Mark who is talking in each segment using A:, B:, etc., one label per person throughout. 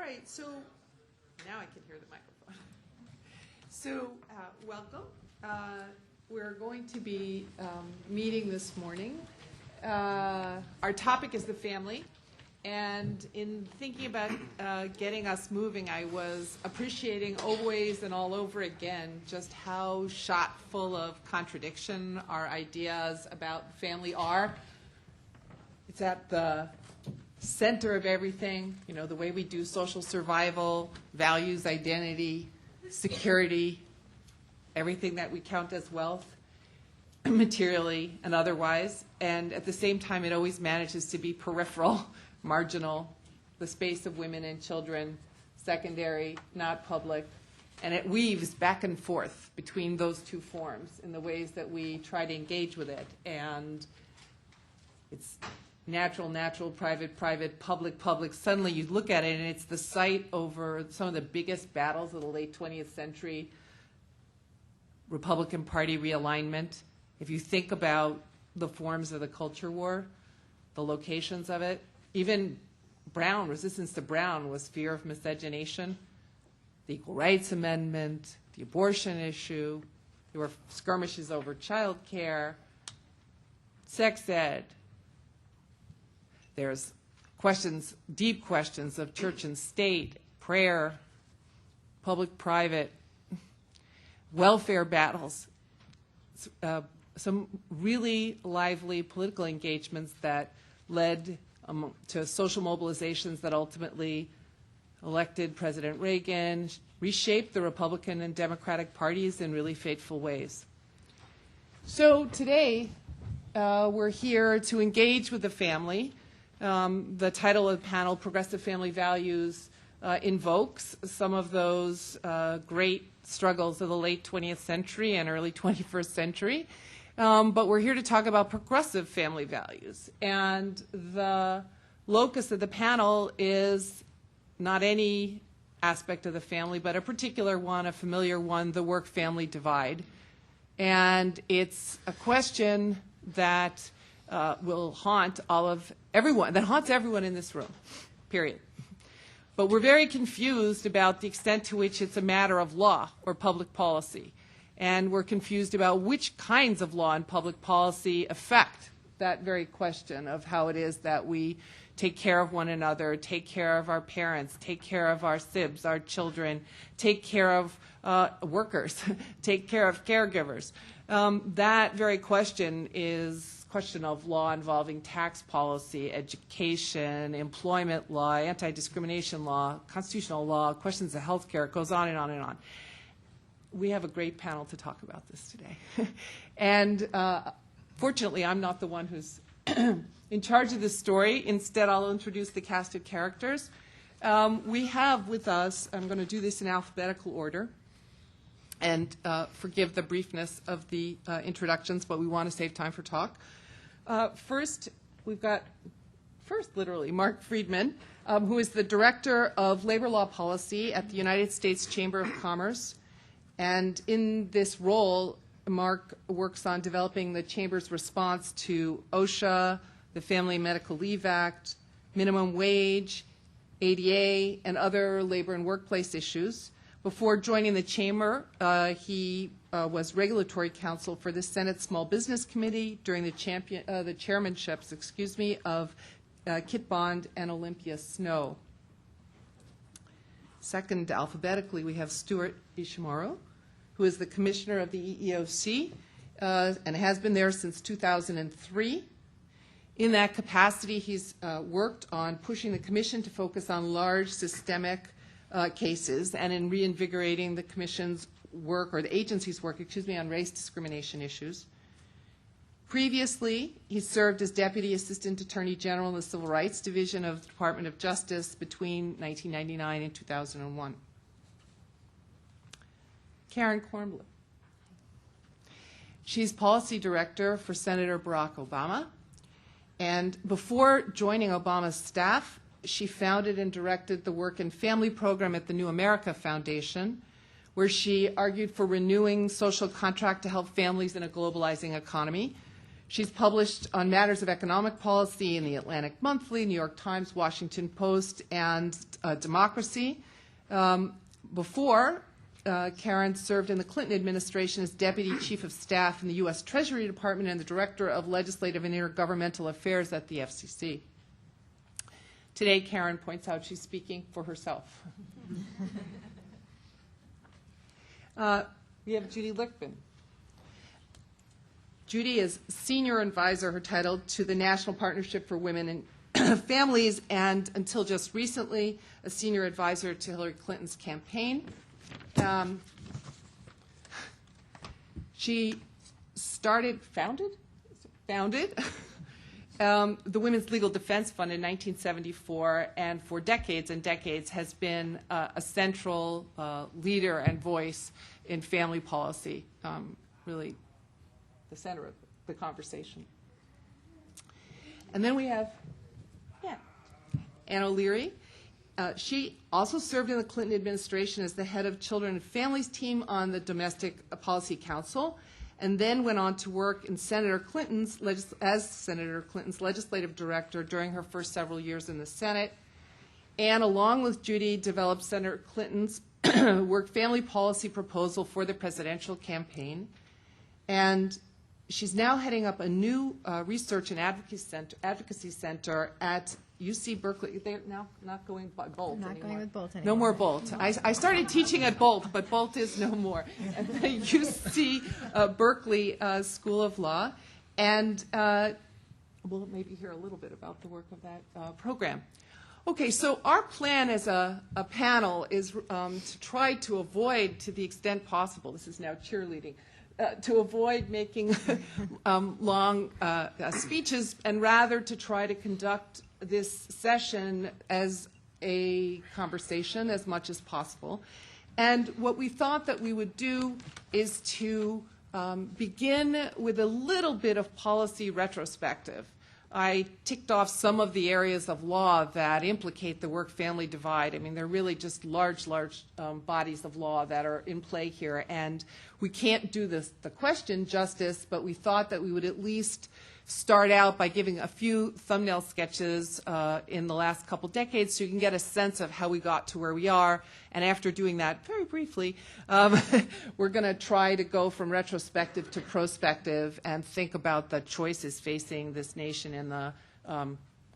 A: right, so now I can hear the microphone. So, welcome. We're going to be meeting this morning. Our topic is the family. And in thinking about getting us moving, I was appreciating always and all over again just how shot full of contradiction our ideas about family are. It's at the center of everything, you know, the way we do social survival, values, identity, security, everything that we count as wealth, materially and otherwise. And at the same time, it always manages to be peripheral, marginal, the space of women and children, secondary, not public. And it weaves back and forth between those two forms in the ways that we try to engage with it. And it's natural, natural, private, private, public, public. Suddenly you look at it and it's the site over some of the biggest battles of the late 20th century, Republican Party realignment. If you think about the forms of the culture war, the locations of it, even Brown, resistance to Brown was fear of miscegenation, the Equal Rights Amendment, the abortion issue. There were skirmishes over child care, sex ed. There's questions, deep questions of church and state, prayer, public-private, welfare battles, some really lively political engagements that led to social mobilizations that ultimately elected President Reagan, reshaped the Republican and Democratic parties in really fateful ways. So today, we're here to engage with the family. The title of the panel, Progressive Family Values, invokes some of those great struggles of the late 20th century and early 21st century. But we're here to talk about progressive family values. And the locus of the panel is not any aspect of the family, but a particular one, a familiar one, the work-family divide. And it's a question that will haunt everyone, that haunts everyone in this room, period. But we're very confused about the extent to which it's a matter of law or public policy. And we're confused about which kinds of law and public policy affect that very question of how it is that we take care of one another, take care of our parents, take care of our sibs, our children, take care of workers, take care of caregivers. That very question is a question of law involving tax policy, education, employment law, anti-discrimination law, constitutional law, questions of health care. It goes on and on and on. We have a great panel to talk about this today. And fortunately, I'm not the one who's in charge of this story. Instead, I'll introduce the cast of characters. We have with us, I'm going to do this in alphabetical order, and forgive the briefness of the introductions, but we want to save time for talk. First, literally, Mark Friedman, who is the Director of Labor Law Policy at the United States Chamber of Commerce. And in this role, Mark works on developing the Chamber's response to OSHA, the Family Medical Leave Act, minimum wage, ADA, and other labor and workplace issues. Before joining the Chamber, he was regulatory counsel for the Senate Small Business Committee during the chairmanships, of Kit Bond and Olympia Snow. Second, alphabetically, we have Stuart Ishimaro, who is the commissioner of the EEOC and has been there since 2003. In that capacity, he's worked on pushing the commission to focus on large systemic cases and in reinvigorating the commission's work, or the agency's work, on race discrimination issues. Previously, he served as Deputy Assistant Attorney General in the Civil Rights Division of the Department of Justice between 1999 and 2001. Karen Kornbluh. She's Policy Director for Senator Barack Obama. And before joining Obama's staff, she founded and directed the Work and Family Program at the New America Foundation, where she argued for renewing social contract to help families in a globalizing economy. She's published on matters of economic policy in the Atlantic Monthly, New York Times, Washington Post, and Democracy. Before, Karen served in the Clinton administration as Deputy Chief of Staff in the U.S. Treasury Department and the Director of Legislative and Intergovernmental Affairs at the FCC. Today, Karen points out she's speaking for herself. We have Judy Lichtman. Judy is Senior Advisor, her title, to the National Partnership for Women and Families, and until just recently, a Senior Advisor to Hillary Clinton's campaign. She founded the Women's Legal Defense Fund in 1974, and for decades and decades has been a central leader and voice in family policy, really the center of the conversation. And then we have Ann O'Leary. She also served in the Clinton administration as the head of Children and Families team on the Domestic Policy Council, and then went on to work in Senator Clinton's legislative director during her first several years in the Senate. Ann, along with Judy, developed Senator Clinton's work family policy proposal for the presidential campaign, and she's now heading up a new research and advocacy center at UC Berkeley. They're now not going by Bolt
B: Not
A: anymore.
B: going with Bolt anymore.
A: No more Bolt. I started teaching at Bolt, but Bolt is no more. At the UC Berkeley School of Law. And we'll maybe hear a little bit about the work of that program. Okay, so our plan as a panel is to try to avoid, to the extent possible, this is now cheerleading, to avoid making long speeches, and rather to try to conduct this session as a conversation as much as possible. And what we thought that we would do is to begin with a little bit of policy retrospective. I ticked off some of the areas of law that implicate the work-family divide. I mean, they're really just large bodies of law that are in play here. And we can't do the question justice, but we thought that we would at least start out by giving a few thumbnail sketches in the last couple decades so you can get a sense of how we got to where we are. And after doing that very briefly, we're going to try to go from retrospective to prospective and think about the choices facing this nation in the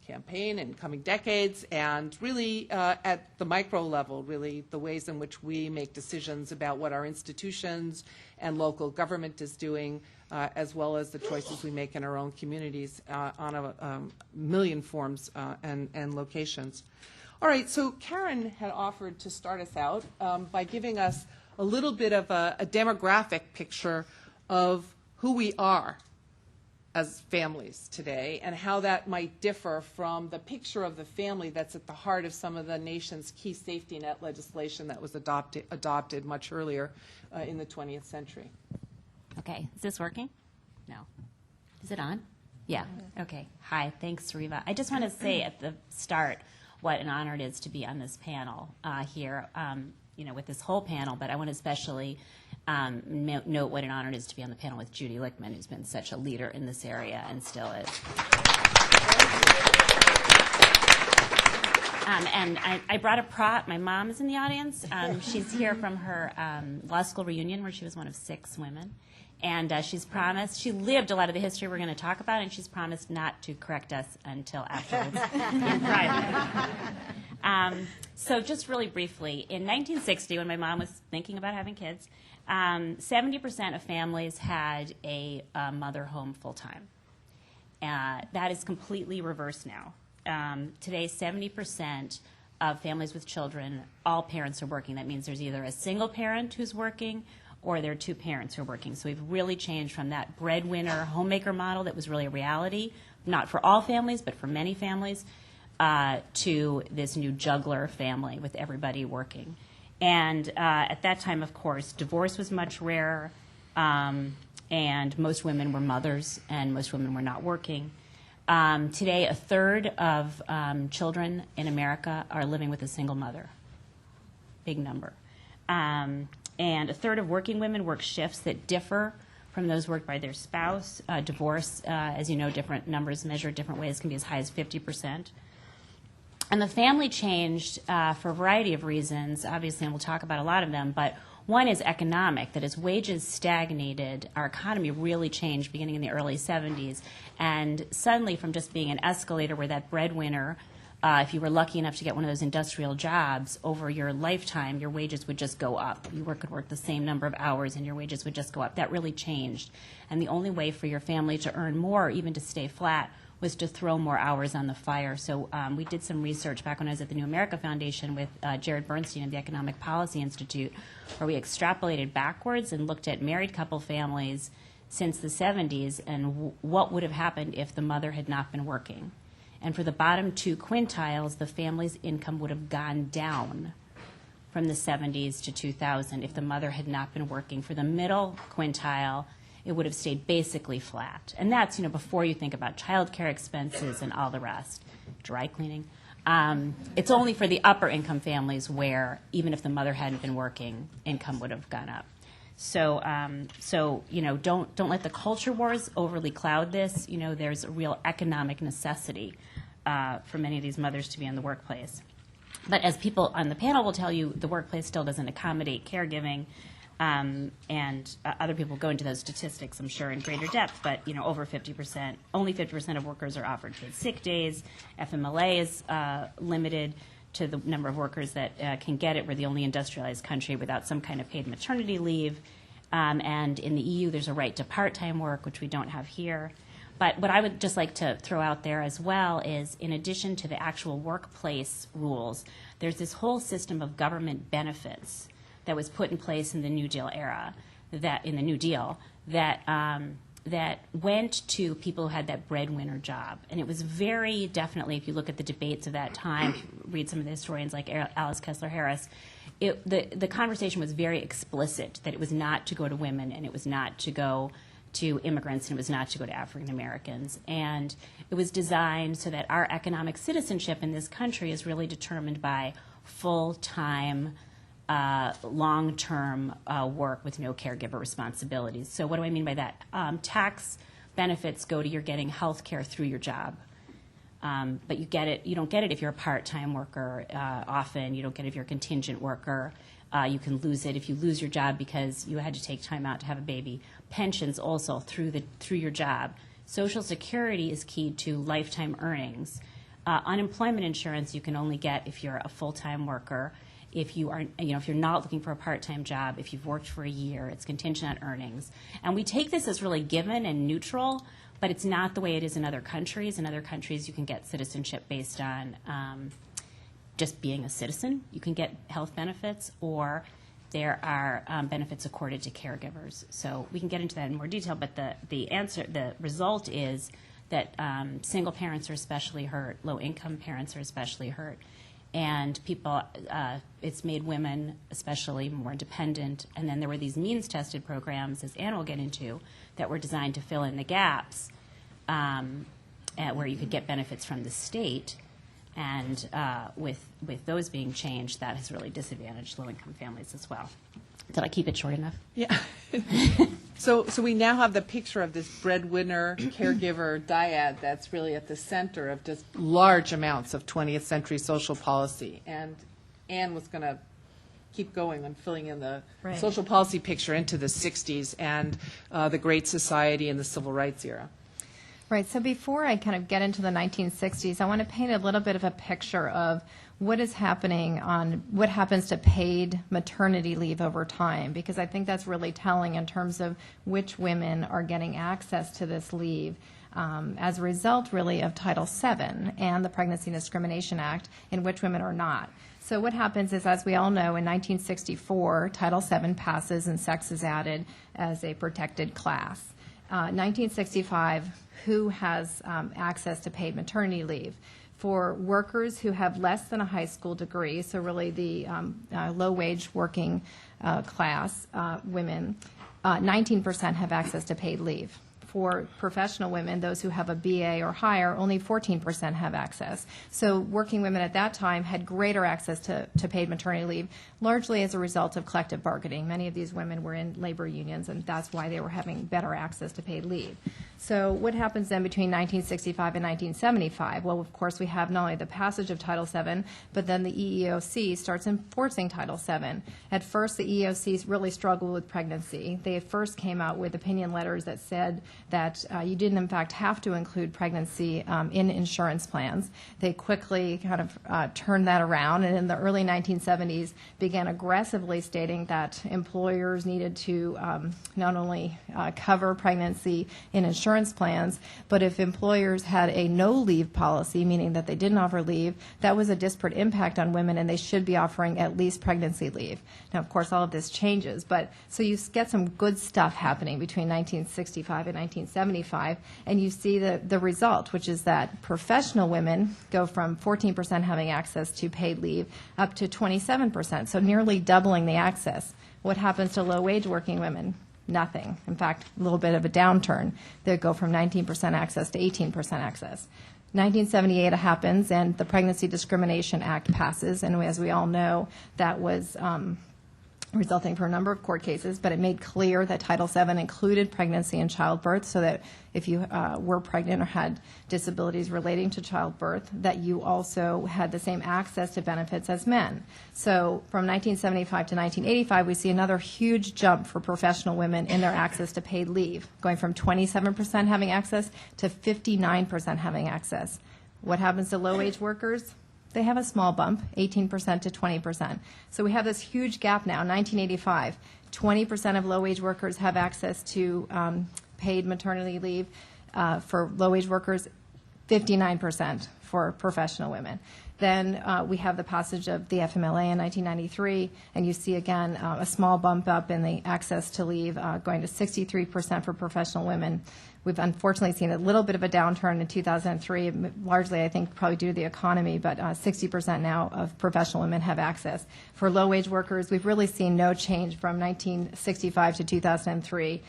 A: campaign and coming decades, and really at the micro level, really the ways in which we make decisions about what our institutions and local government is doing, as well as the choices we make in our own communities on a million forms and locations. All right, so Karen had offered to start us out by giving us a little bit of a demographic picture of who we are as families today and how that might differ from the picture of the family that's at the heart of some of the nation's key safety net legislation that was adopted much earlier in the 20th century.
C: Okay, is this working? No. Is it on? Yeah. Okay. Hi, thanks, Reva. I just want to say at the start what an honor it is to be on this panel here, with this whole panel, but I want to especially note what an honor it is to be on the panel with Judy Lichtman, who's been such a leader in this area and still is. And I brought a prop. My mom is in the audience. She's here from her law school reunion where she was one of 6 women. And she's promised, she lived a lot of the history we're going to talk about, and she's promised not to correct us until afterwards in private. So just really briefly, in 1960, when my mom was thinking about having kids, 70% of families had a mother home full-time. That is completely reversed now. Today, 70% of families with children, all parents are working. That means there's either a single parent who's working or there are 2 parents who are working. So we've really changed from that breadwinner homemaker model that was really a reality, not for all families, but for many families, to this new juggler family with everybody working. And at that time, of course, divorce was much rarer, and most women were mothers, and most women were not working. Today, a third of children in America are living with a single mother. Big number. And a third of working women work shifts that differ from those worked by their spouse. Divorce, as you know, different numbers measured different ways, can be as high as 50%. And the family changed for a variety of reasons, obviously, and we'll talk about a lot of them, but one is economic, that as wages stagnated, our economy really changed beginning in the early 70s, and suddenly from just being an escalator where that breadwinner, if you were lucky enough to get one of those industrial jobs, over your lifetime, your wages would just go up. You could work the same number of hours and your wages would just go up. That really changed. And the only way for your family to earn more, or even to stay flat, was to throw more hours on the fire. So we did some research back when I was at the New America Foundation with Jared Bernstein of the Economic Policy Institute, where we extrapolated backwards and looked at married couple families since the 70s and what would have happened if the mother had not been working. And for the bottom 2 quintiles, the family's income would have gone down from the 70s to 2000 if the mother had not been working. For the middle quintile, it would have stayed basically flat. And that's, before you think about childcare expenses and all the rest, dry cleaning. It's only for the upper income families where, even if the mother hadn't been working, income would have gone up. So, don't let the culture wars overly cloud this. There's a real economic necessity for many of these mothers to be in the workplace. But as people on the panel will tell you, the workplace still doesn't accommodate caregiving. And other people go into those statistics, I'm sure, in greater depth, but, over 50%, only 50% of workers are offered paid sick days. FMLA is limited to the number of workers that can get it. We're the only industrialized country without some kind of paid maternity leave. And in the EU, there's a right to part-time work, which we don't have here. But what I would just like to throw out there as well is, in addition to the actual workplace rules, there's this whole system of government benefits that was put in place in the New Deal era, that went to people who had that breadwinner job. And it was very definitely, if you look at the debates of that time, read some of the historians like Alice Kessler Harris, the conversation was very explicit that it was not to go to women, and it was not to go to immigrants, and it was not to go to African Americans. And it was designed so that our economic citizenship in this country is really determined by full-time, long-term work with no caregiver responsibilities. So what do I mean by that? Tax benefits go to your getting health care through your job. But you don't get it if you're a part-time worker often. You don't get it if you're a contingent worker. You can lose it if you lose your job because you had to take time out to have a baby. Pensions also through your job. Social Security is key to lifetime earnings. Unemployment insurance you can only get if you're a full-time worker. If you are, if you're not looking for a part-time job, if you've worked for a year, it's contingent on earnings. And we take this as really given and neutral, but it's not the way it is in other countries. In other countries, you can get citizenship based on just being a citizen. You can get health benefits, or there are benefits accorded to caregivers. So we can get into that in more detail, but the result is that single parents are especially hurt, low-income parents are especially hurt. And it's made women especially more dependent. And then there were these means-tested programs, as Anne will get into, that were designed to fill in the gaps where you could get benefits from the state. And with those being changed, that has really disadvantaged low-income families as well. Did I keep it short enough?
A: Yeah. So we now have the picture of this breadwinner caregiver dyad that's really at the center of just large amounts of 20th century social policy. And Anne was going to keep going on filling in the social policy picture into the 60s and the Great Society and the Civil Rights era.
B: Right. So before I kind of get into the 1960s, I want to paint a little bit of a picture of what is happening on what happens to paid maternity leave over time, because I think that's really telling in terms of which women are getting access to this leave as a result, really, of Title VII and the Pregnancy and Discrimination Act, in which women are not. So what happens is, as we all know, in 1964, Title VII passes and sex is added as a protected class. 1965, who has access to paid maternity leave? For workers who have less than a high school degree, so really the low-wage working class women, 19% have access to paid leave. for professional women, those who have a BA or higher, only 14% have access. So working women at that time had greater access to paid maternity leave, largely as a result of collective bargaining. Many of these women were in labor unions, and that's why they were having better access to paid leave. So what happens then between 1965 and 1975? Well, of course, we have not only the passage of Title VII, but then the EEOC starts enforcing Title VII. At first, the EEOC really struggled with pregnancy. They first came out with opinion letters that said that you didn't, in fact, have to include pregnancy in insurance plans. They quickly kind of turned that around, and in the early 1970s began aggressively stating that employers needed to not only cover pregnancy in insurance plans, but if employers had a no-leave policy, meaning that they didn't offer leave, that was a disparate impact on women, and they should be offering at least pregnancy leave. Now, of course, all of this changes, but so you get some good stuff happening between 1965 and 1975, and you see the result, which is that professional women go from 14% having access to paid leave up to 27%, so nearly doubling the access. What happens to low-wage working women? Nothing. In fact, a little bit of a downturn. They go from 19% access to 18% access. 1978 happens, and the Pregnancy Discrimination Act passes, and as we all know, that was resulting from a number of court cases, but it made clear that Title VII included pregnancy and childbirth, so that if you were pregnant or had disabilities relating to childbirth, that you also had the same access to benefits as men. So from 1975 to 1985, we see another huge jump for professional women in their access to paid leave, going from 27% having access to 59% having access. What happens to low-wage workers? They have a small bump, 18% to 20%. So we have this huge gap now. 1985, 20% of low-wage workers have access to paid maternity leave. For low-wage workers, 59% for professional women. Then we have the passage of the FMLA in 1993, and you see again a small bump up in the access to leave, going to 63% for professional women. We've unfortunately seen a little bit of a downturn in 2003, largely I think probably due to the economy, but 60% now of professional women have access. For low-wage workers, we've really seen no change from 1965 to 2003.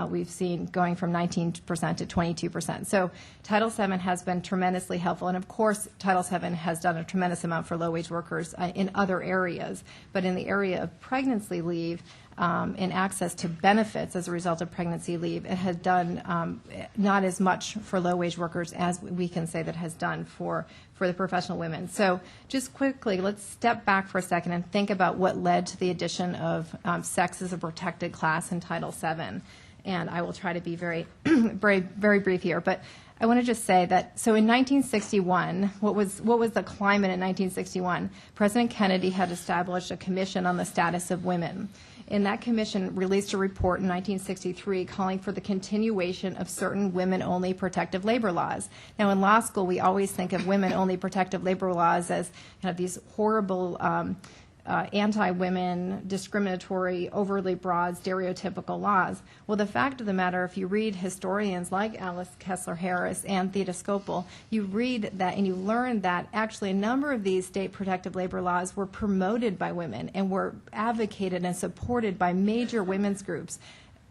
B: We've seen going from 19% to 22%. So Title VII has been tremendously helpful, and of course Title VII has done a tremendous amount for low-wage workers in other areas, but in the area of pregnancy leave, and access to benefits as a result of pregnancy leave, it has done not as much for low-wage workers as we can say that has done for the professional women. So just quickly, let's step back for a second and think about what led to the addition of sex as a protected class in Title VII. And I will try to be very, very brief here. But I want to just say that, so in 1961, what was the climate in 1961? President Kennedy had established a commission on the status of women. And that commission released a report in 1963 calling for the continuation of certain women-only protective labor laws. Now, in law school, we always think of women-only protective labor laws as kind of these horrible anti-women, discriminatory, overly broad, stereotypical laws. Well, the fact of the matter, if you read historians like Alice Kessler Harris and Theda Skopel, you read that and you learn that actually a number of these state protective labor laws were promoted by women and were advocated and supported by major women's groups.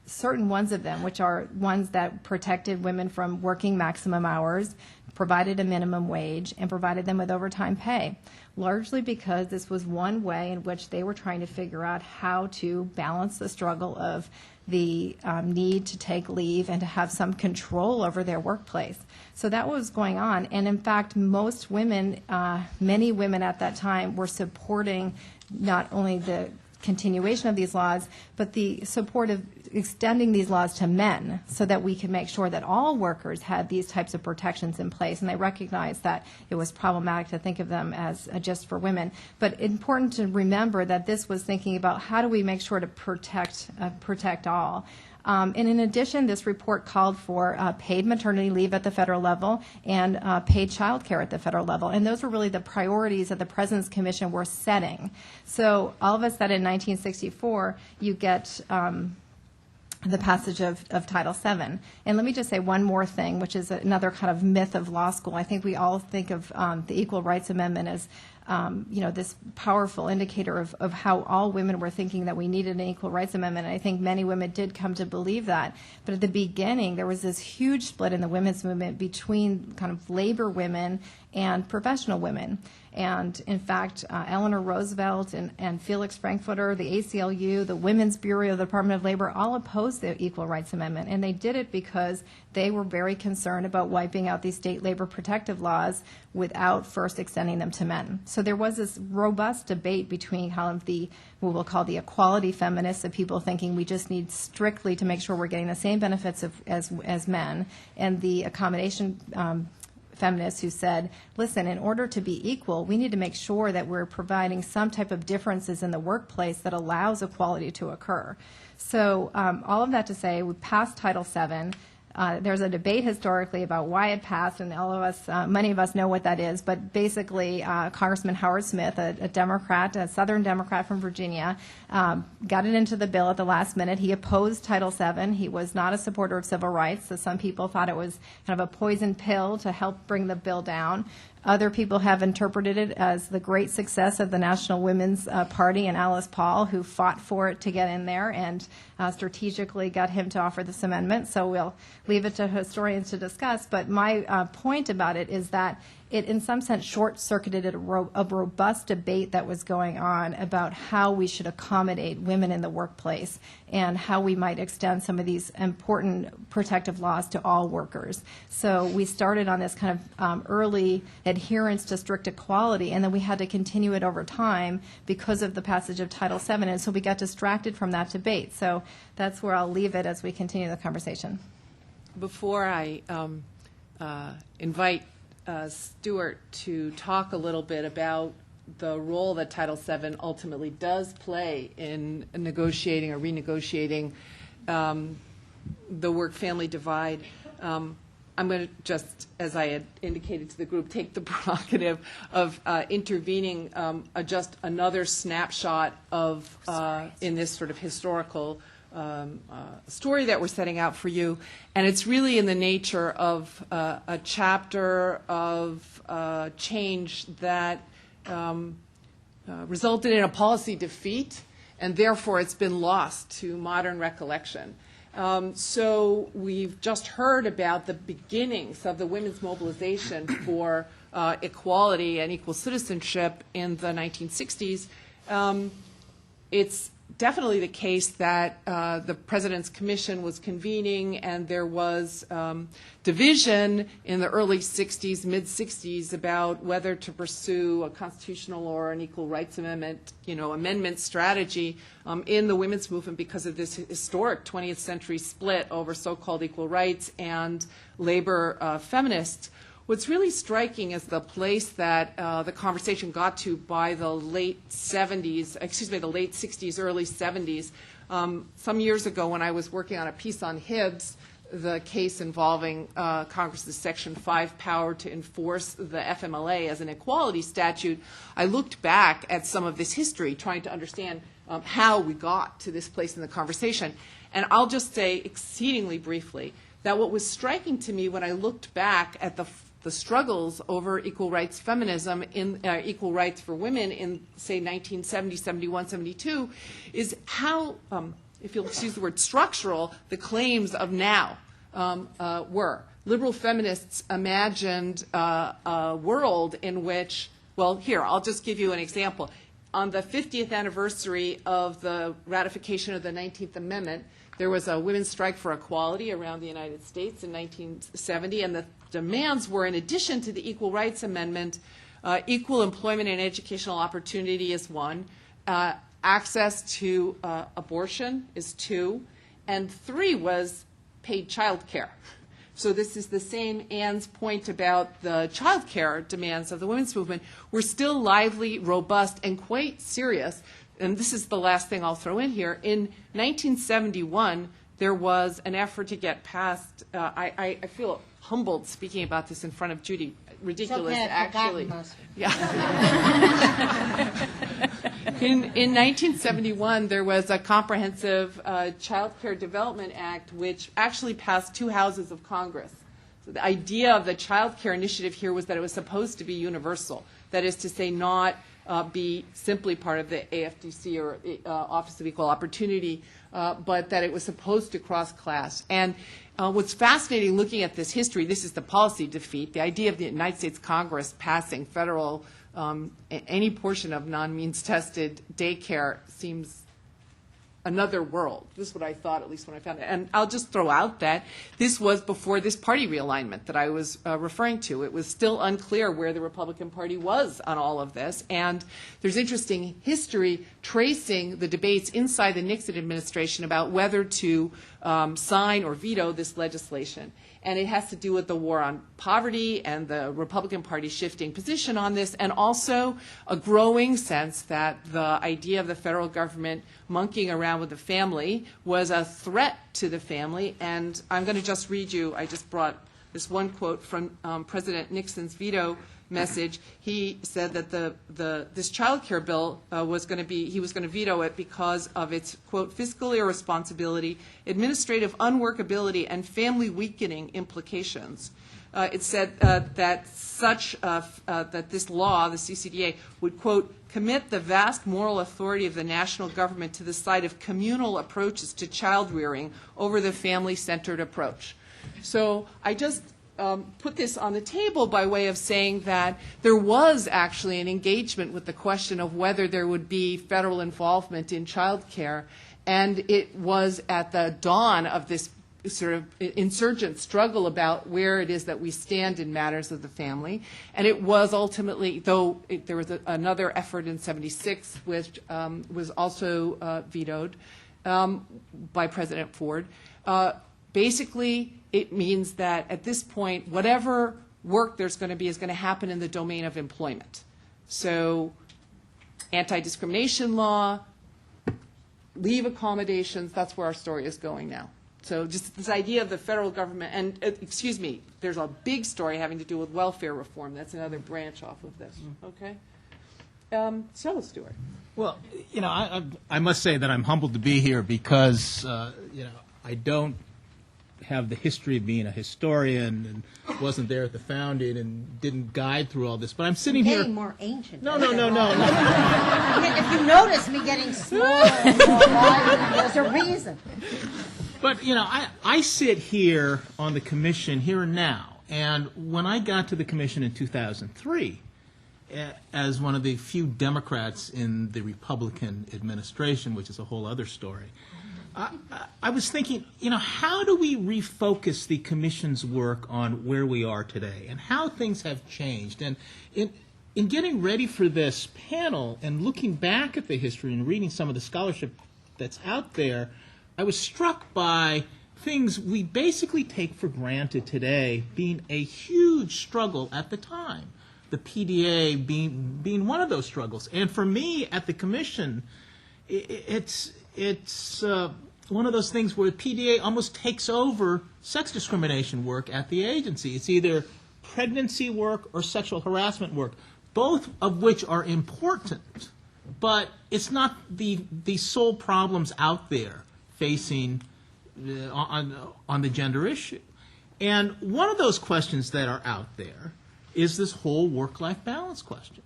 B: Certain ones of them, which are ones that protected women from working maximum hours, provided a minimum wage, and provided them with overtime pay, largely because this was one way in which they were trying to figure out how to balance the struggle of the need to take leave and to have some control over their workplace. So that was going on. And in fact, most women, many women at that time were supporting not only the continuation of these laws, but the support of extending these laws to men so that we can make sure that all workers had these types of protections in place. And they recognized that it was problematic to think of them as just for women. But important to remember that this was thinking about how do we make sure to protect all. And in addition, this report called for paid maternity leave at the federal level and paid child care at the federal level. And those were really the priorities that the President's Commission were setting. So all of a sudden in 1964, you get the passage of Title VII. And let me just say one more thing, which is another kind of myth of law school. I think we all think of the Equal Rights Amendment as this powerful indicator of how all women were thinking that we needed an equal rights amendment. And I think many women did come to believe that. But at the beginning, there was this huge split in the women's movement between kind of labor women and professional women. And in fact, Eleanor Roosevelt and Felix Frankfurter, the ACLU, the Women's Bureau of the Department of Labor all opposed the Equal Rights Amendment. And they did it because they were very concerned about wiping out these state labor protective laws without first extending them to men. So there was this robust debate between kind of what we'll call the equality feminists, of people thinking we just need strictly to make sure we're getting the same benefits as men, and the accommodation feminists who said, listen, in order to be equal, we need to make sure that we're providing some type of differences in the workplace that allows equality to occur. So all of that to say, we passed Title VII. There's a debate historically about why it passed, and all of us, many of us know what that is, but basically Congressman Howard Smith, a Democrat, a Southern Democrat from Virginia, got it into the bill at the last minute. He opposed Title VII. He was not a supporter of civil rights, so some people thought it was kind of a poison pill to help bring the bill down. Other people have interpreted it as the great success of the National Women's Party and Alice Paul, who fought for it to get in there and strategically got him to offer this amendment. So we'll leave it to historians to discuss. But my point about it is that it, in some sense, short-circuited a robust debate that was going on about how we should accommodate women in the workplace and how we might extend some of these important protective laws to all workers. So we started on this kind of early adherence to strict equality, and then we had to continue it over time because of the passage of Title VII, and so we got distracted from that debate. So that's where I'll leave it as we continue the conversation.
A: Before I invite Stuart to talk a little bit about the role that Title VII ultimately does play in negotiating or renegotiating the work-family divide, I'm going to just, as I had indicated to the group, take the prerogative of intervening just another snapshot of in this sort of historical story that we're setting out for you. And it's really in the nature of a chapter of change that resulted in a policy defeat, and therefore it's been lost to modern recollection. So we've just heard about the beginnings of the women's mobilization for equality and equal citizenship in the 1960s. It's definitely the case that the President's Commission was convening, and there was division in the early 60s, mid-60s, about whether to pursue a constitutional or an equal rights amendment strategy in the women's movement because of this historic 20th century split over so-called equal rights and labor feminists. What's really striking is the place that the conversation got to by the late 60s, early 70s. Some years ago when I was working on a piece on Hibbs, the case involving Congress's Section 5 power to enforce the FMLA as an equality statute, I looked back at some of this history, trying to understand how we got to this place in the conversation. And I'll just say exceedingly briefly that what was striking to me when I looked back at the struggles over equal rights feminism, in equal rights for women in, say, 1970, 71, 72, is how, if you'll excuse the word structural, the claims of now were. Liberal feminists imagined a world in which, well, here, I'll just give you an example. On the 50th anniversary of the ratification of the 19th Amendment, there was a women's strike for equality around the United States in 1970, and the demands were, in addition to the Equal Rights Amendment, equal employment and educational opportunity is one, access to abortion is two, and three was paid child care. So this is the same Anne's point about the child care demands of the women's movement. We're still lively, robust, and quite serious. And this is the last thing I'll throw in here. In 1971, there was an effort to get past, I feel humbled speaking about this in front of Judy. Ridiculous, actually. Yeah. In 1971, there was a comprehensive Child Care Development Act, which actually passed two houses of Congress. So the idea of the child care initiative here was that it was supposed to be universal. That is to say, not be simply part of the AFDC or Office of Equal Opportunity, but that it was supposed to cross class. And what's fascinating looking at this history, this is the policy defeat, the idea of the United States Congress passing federal, any portion of non-means tested daycare seems another world. This is what I thought, at least when I found it. And I'll just throw out that this was before this party realignment that I was referring to. It was still unclear where the Republican Party was on all of this. And there's interesting history tracing the debates inside the Nixon administration about whether to sign or veto this legislation. And it has to do with the war on poverty and the Republican Party shifting position on this, and also a growing sense that the idea of the federal government monkeying around with the family was a threat to the family. And I'm going to just read you, I just brought this one quote from President Nixon's veto message. He said that this child care bill was going to be, he was going to veto it because of its, quote, fiscal irresponsibility, administrative unworkability, and family weakening implications. It said that that this law, the CCDA, would, quote, commit the vast moral authority of the national government to the side of communal approaches to child rearing over the family-centered approach. So I just put this on the table by way of saying that there was actually an engagement with the question of whether there would be federal involvement in child care, and it was at the dawn of this sort of insurgent struggle about where it is that we stand in matters of the family. And it was ultimately, though there was another effort in '76 which was also vetoed by President Ford, basically it means that at this point, whatever work there's going to be is going to happen in the domain of employment. So anti-discrimination law, leave accommodations, that's where our story is going now. So just this idea of the federal government, and excuse me, there's a big story having to do with welfare reform. That's another branch off of this, okay? So, Stuart.
D: Well, you know, I must say that I'm humbled to be here because, you know, I don't have the history of being a historian and wasn't there at the founding and didn't guide through all this. But I'm sitting here.
E: Getting more ancient.
D: No.
E: If you notice me getting smaller and more wide, there's a reason.
D: But, you know, I sit here on the commission here and now. And when I got to the commission in 2003, as one of the few Democrats in the Republican administration, which is a whole other story, I was thinking, you know, how do we refocus the commission's work on where we are today and how things have changed? And in getting ready for this panel and looking back at the history and reading some of the scholarship that's out there, I was struck by things we basically take for granted today being a huge struggle at the time, the PDA being one of those struggles. And for me at the commission, it's one of those things where the PDA almost takes over sex discrimination work at the agency. It's either pregnancy work or sexual harassment work, both of which are important, but it's not the sole problems out there facing on the gender issue. And one of those questions that are out there is this whole work-life balance question.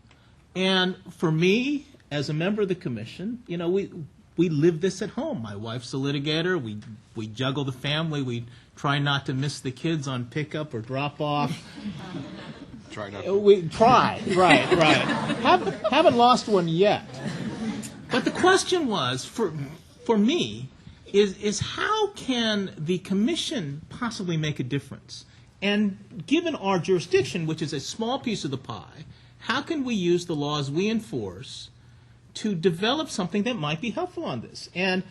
D: And for me, as a member of the commission, you know, we live this at home. My wife's a litigator. We juggle the family. We try not to miss the kids on pickup or drop off.
F: Try not to.
D: We try, right. Haven't lost one yet. But the question was, for me, is how can the commission possibly make a difference? And given our jurisdiction, which is a small piece of the pie, how can we use the laws we enforce to develop something that might be helpful on this? And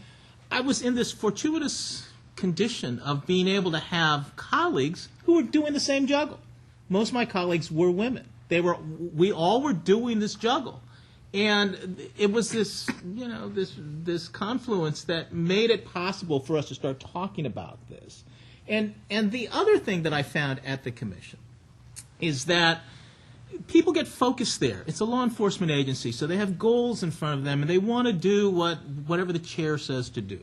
D: I was in this fortuitous condition of being able to have colleagues who were doing the same juggle. Most of my colleagues were women. We all were doing this juggle. And it was this, you know, this confluence that made it possible for us to start talking about this. And the other thing that I found at the commission is that people get focused there. It's a law enforcement agency, so they have goals in front of them, and they want to do whatever the chair says to do.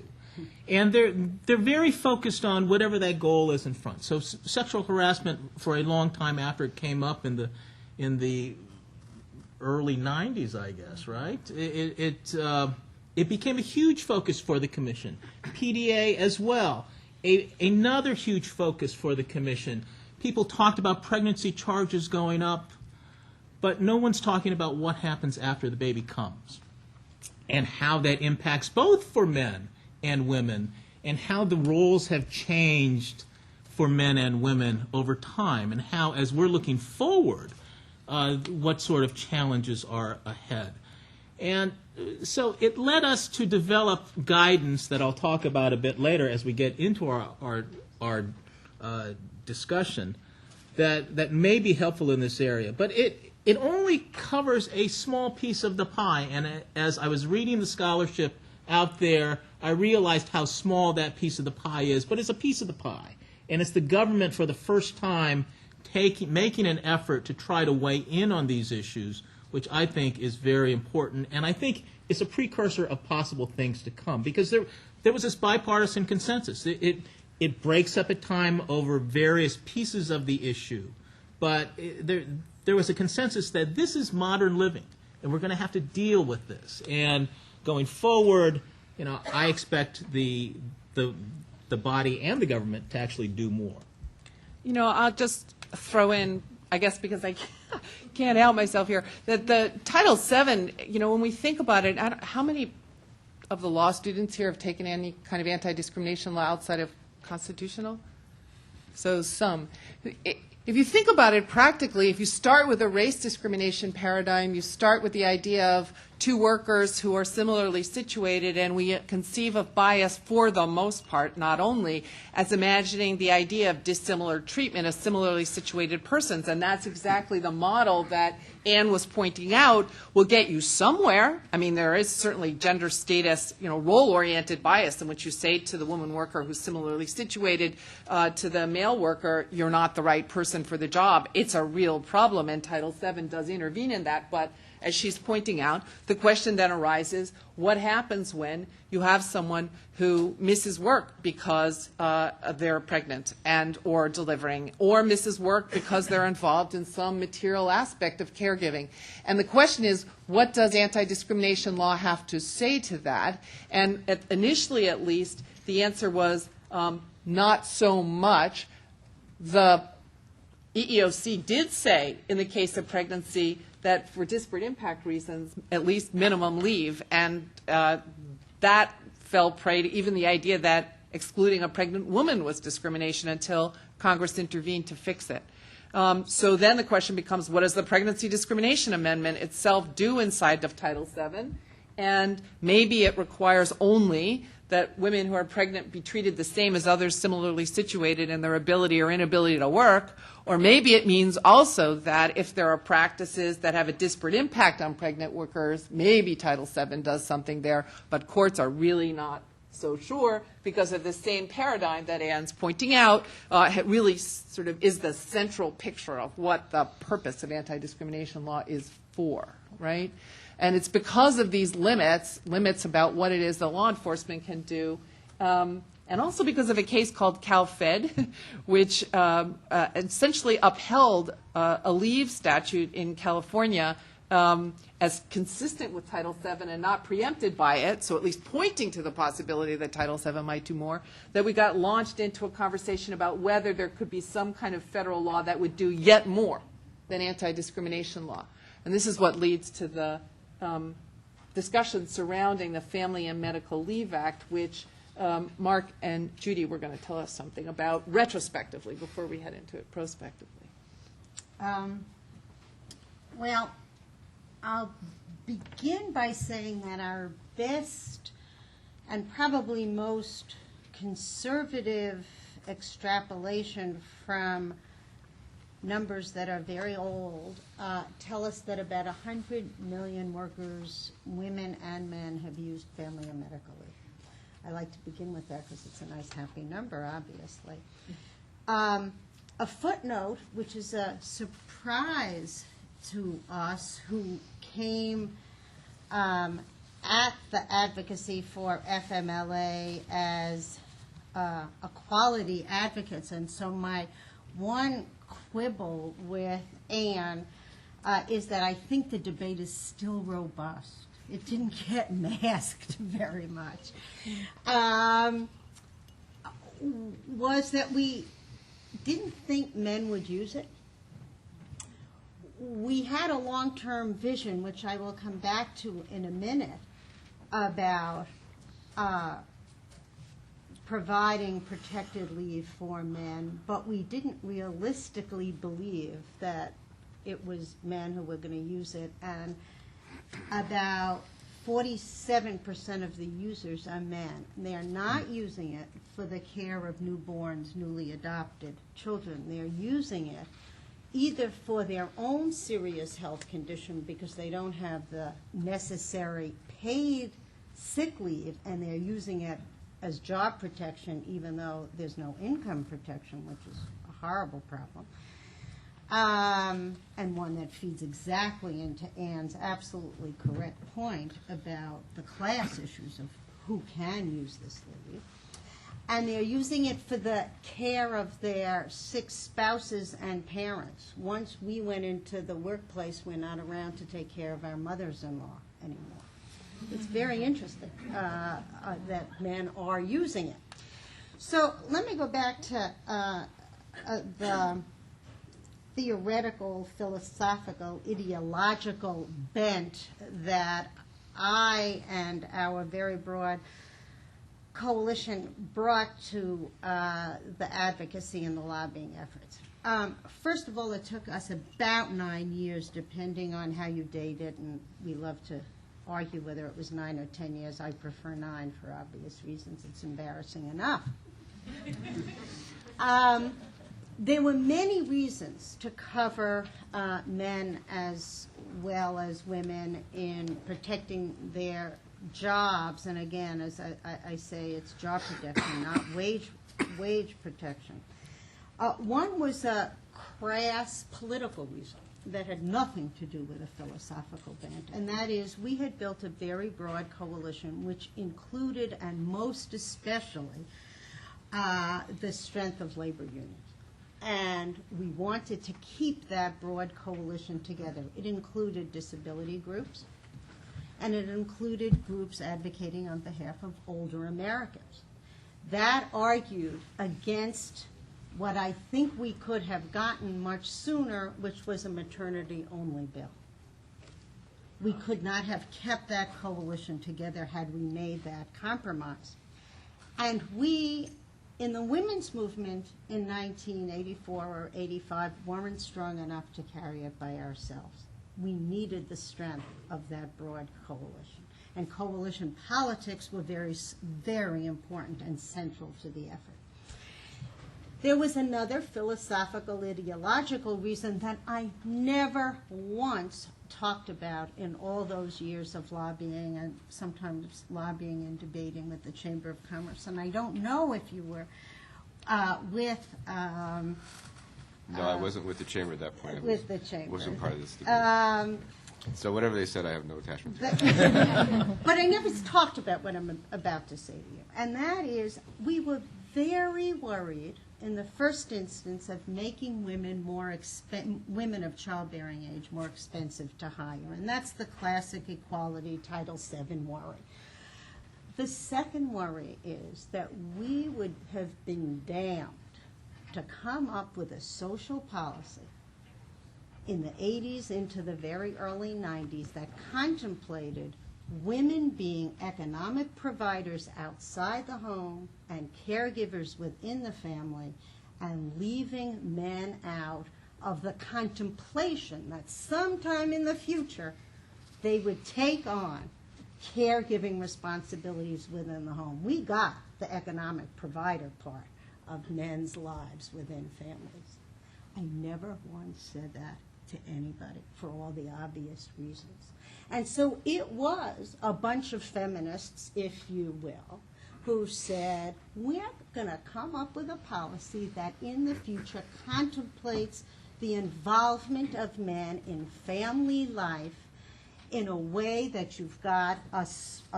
D: And they're very focused on whatever that goal is in front. So sexual harassment for a long time after it came up in the early 90s, I guess, right? It became a huge focus for the commission. PDA as well, another huge focus for the commission. People talked about pregnancy charges going up, but no one's talking about what happens after the baby comes and how that impacts both for men and women and how the roles have changed for men and women over time and how, as we're looking forward, what sort of challenges are ahead. And so it led us to develop guidance that I'll talk about a bit later as we get into our discussion that may be helpful in this area. But it only covers a small piece of the pie, and as I was reading the scholarship out there, I realized how small that piece of the pie is, but it's a piece of the pie. And it's the government for the first time making an effort to try to weigh in on these issues, which I think is very important, and I think it's a precursor of possible things to come, because there was this bipartisan consensus. It breaks up at time over various pieces of the issue, but there was a consensus that this is modern living, and we're going to have to deal with this. And going forward, I expect the body and the government to actually do more.
A: I'll just throw in, I guess because I can't help myself here, that the Title VII, when we think about it, how many of the law students here have taken any kind of anti-discrimination law outside of constitutional? So some. If you think about it practically, if you start with a race discrimination paradigm, you start with the idea of two workers who are similarly situated, and we conceive of bias for the most part, not only, as imagining the idea of dissimilar treatment of similarly situated persons. And that's exactly the model that Anne was pointing out will get you somewhere. I mean, there is certainly gender status, role-oriented bias in which you say to the woman worker who's similarly situated to the male worker, you're not the right person for the job. It's a real problem, and Title VII does intervene in that. But as she's pointing out, the question then arises, what happens when you have someone who misses work because they're pregnant and or delivering, or misses work because they're involved in some material aspect of caregiving? And the question is, what does anti-discrimination law have to say to that? And initially, at least, the answer was not so much. The EEOC did say, in the case of pregnancy, that for disparate impact reasons, at least minimum leave, and that fell prey to even the idea that excluding a pregnant woman was discrimination until Congress intervened to fix it. So then the question becomes, what does the Pregnancy Discrimination Amendment itself do inside of Title VII? And maybe it requires only that women who are pregnant be treated the same as others similarly situated in their ability or inability to work. Or maybe it means also that if there are practices that have a disparate impact on pregnant workers, maybe Title VII does something there, but courts are really not so sure because of the same paradigm that Anne's pointing out really sort of is the central picture of what the purpose of anti-discrimination law is for, right? And it's because of these limits about what it is that law enforcement can do, and also because of a case called CalFed, which essentially upheld a leave statute in California as consistent with Title VII and not preempted by it, so at least pointing to the possibility that Title VII might do more, that we got launched into a conversation about whether there could be some kind of federal law that would do yet more than anti-discrimination law. And this is what leads to the discussion surrounding the Family and Medical Leave Act, which Mark and Judy were going to tell us something about retrospectively before we head into it prospectively.
E: Well, I'll begin by saying that our best and probably most conservative extrapolation from numbers that are very old tell us that about 100 million workers, women and men, have used family and medical leave. I like to begin with that because it's a nice, happy number, obviously. A footnote, which is a surprise to us, who came at the advocacy for FMLA as equality advocates, and so my one quibble with Anne is that I think the debate is still robust. It didn't get masked very much. Was that we didn't think men would use it. We had a long-term vision, which I will come back to in a minute, about providing protected leave for men, but we didn't realistically believe that it was men who were going to use it, and about 47% of the users are men. They are not using it for the care of newborns, newly adopted children. They are using it either for their own serious health condition because they don't have the necessary paid sick leave, and they're using it as job protection even though there's no income protection, which is a horrible problem. And one that feeds exactly into Anne's absolutely correct point about the class issues of who can use this leave. And they're using it for the care of their sick spouses and parents. Once we went into the workplace, we're not around to take care of our mothers-in-law anymore. It's very interesting that men are using it. So let me go back to the theoretical, philosophical, ideological bent that I and our very broad coalition brought to the advocacy and the lobbying efforts. First of all, it took us about 9 years, depending on how you date it, and we love to argue whether it was 9 or 10 years. I prefer 9 for obvious reasons. It's embarrassing enough. There were many reasons to cover men as well as women in protecting their jobs, and again, as I say, it's job protection, not wage protection. One was a crass political reason that had nothing to do with a philosophical bent, and that is we had built a very broad coalition which included, and most especially, the strength of labor unions. And we wanted to keep that broad coalition together. It included disability groups, and it included groups advocating on behalf of older Americans. That argued against what I think we could have gotten much sooner, which was a maternity-only bill. We could not have kept that coalition together had we made that compromise. And we, in the women's movement in 1984 or 85, weren't strong enough to carry it by ourselves. We needed the strength of that broad coalition. And coalition politics were very, very important and central to the effort. There was another philosophical, ideological reason that I never once talked about in all those years of lobbying, and sometimes lobbying and debating with the Chamber of Commerce. And I don't know if you were with...
F: No, I wasn't with the chamber at that point.
E: With the chamber.
F: Wasn't part of this debate. So whatever they said, I have no attachment to it.
E: But I never talked about what I'm about to say to you. And that is, we were very worried in the first instance of making women women of childbearing age more expensive to hire. And that's the classic equality Title VII worry. The second worry is that we would have been damned to come up with a social policy in the 80s into the very early 90s that contemplated women being economic providers outside the home and caregivers within the family, and leaving men out of the contemplation that sometime in the future they would take on caregiving responsibilities within the home. We got the economic provider part of men's lives within families. I never once said that to anybody for all the obvious reasons. And so it was a bunch of feminists, if you will, who said, we're going to come up with a policy that in the future contemplates the involvement of men in family life in a way that you've got a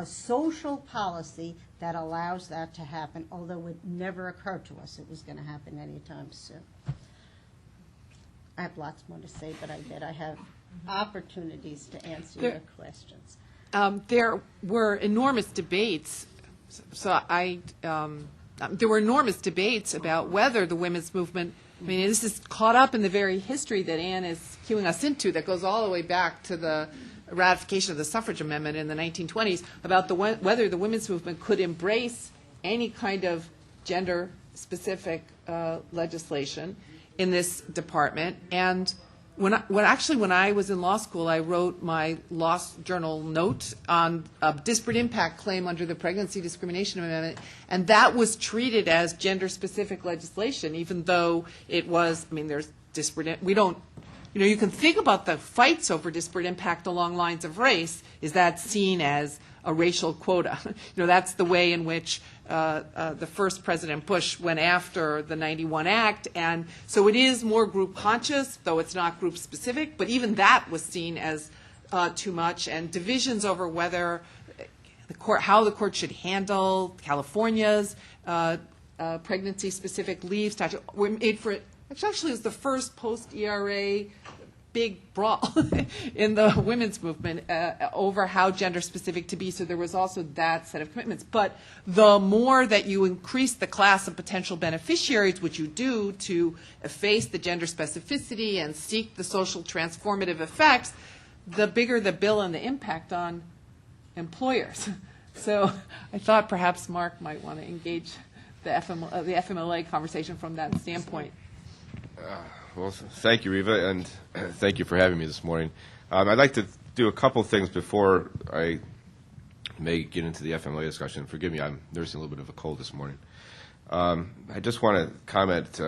E: social policy that allows that to happen, although it never occurred to us it was going to happen anytime soon. I have lots more to say, but I bet I have opportunities to answer your questions.
A: There were enormous debates. There were enormous debates about whether the women's movement. I mean, this is caught up in the very history that Anne is cueing us into, that goes all the way back to the ratification of the suffrage amendment in the 1920s, about whether the women's movement could embrace any kind of gender-specific legislation in this department. And when I was in law school, I wrote my law journal note on a disparate impact claim under the Pregnancy Discrimination Amendment, and that was treated as gender-specific legislation, even though it was, I mean, there's disparate, we don't, you can think about the fights over disparate impact along lines of race. Is that seen as a racial quota? That's the way in which the first President Bush went after the 91 Act. And so it is more group conscious, though it's not group specific. But even that was seen as too much. And divisions over whether how the court should handle California's pregnancy specific leave statute were made for it. Actually, it was the first post-ERA big brawl in the women's movement over how gender-specific to be. So there was also that set of commitments. But the more that you increase the class of potential beneficiaries, which you do to efface the gender specificity and seek the social transformative effects, the bigger the bill and the impact on employers. So I thought perhaps Mark might want to engage the FMLA conversation from that standpoint.
F: Well, thank you, Reva, and thank you for having me this morning. I'd like to do a couple things before I may get into the FMLA discussion. Forgive me, I'm nursing a little bit of a cold this morning. I just want to comment.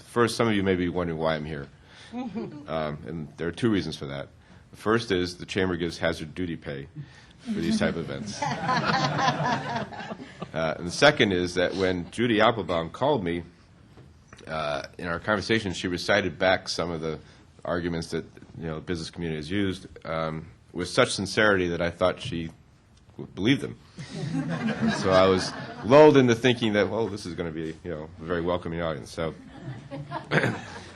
F: First, some of you may be wondering why I'm here. And there are two reasons for that. The first is the Chamber gives hazard duty pay for these type of events. And the second is that when Judy Applebaum called me, in our conversation, she recited back some of the arguments that the business community has used with such sincerity that I thought she believed them. So I was lulled into thinking that, well, this is going to be a very welcoming audience. So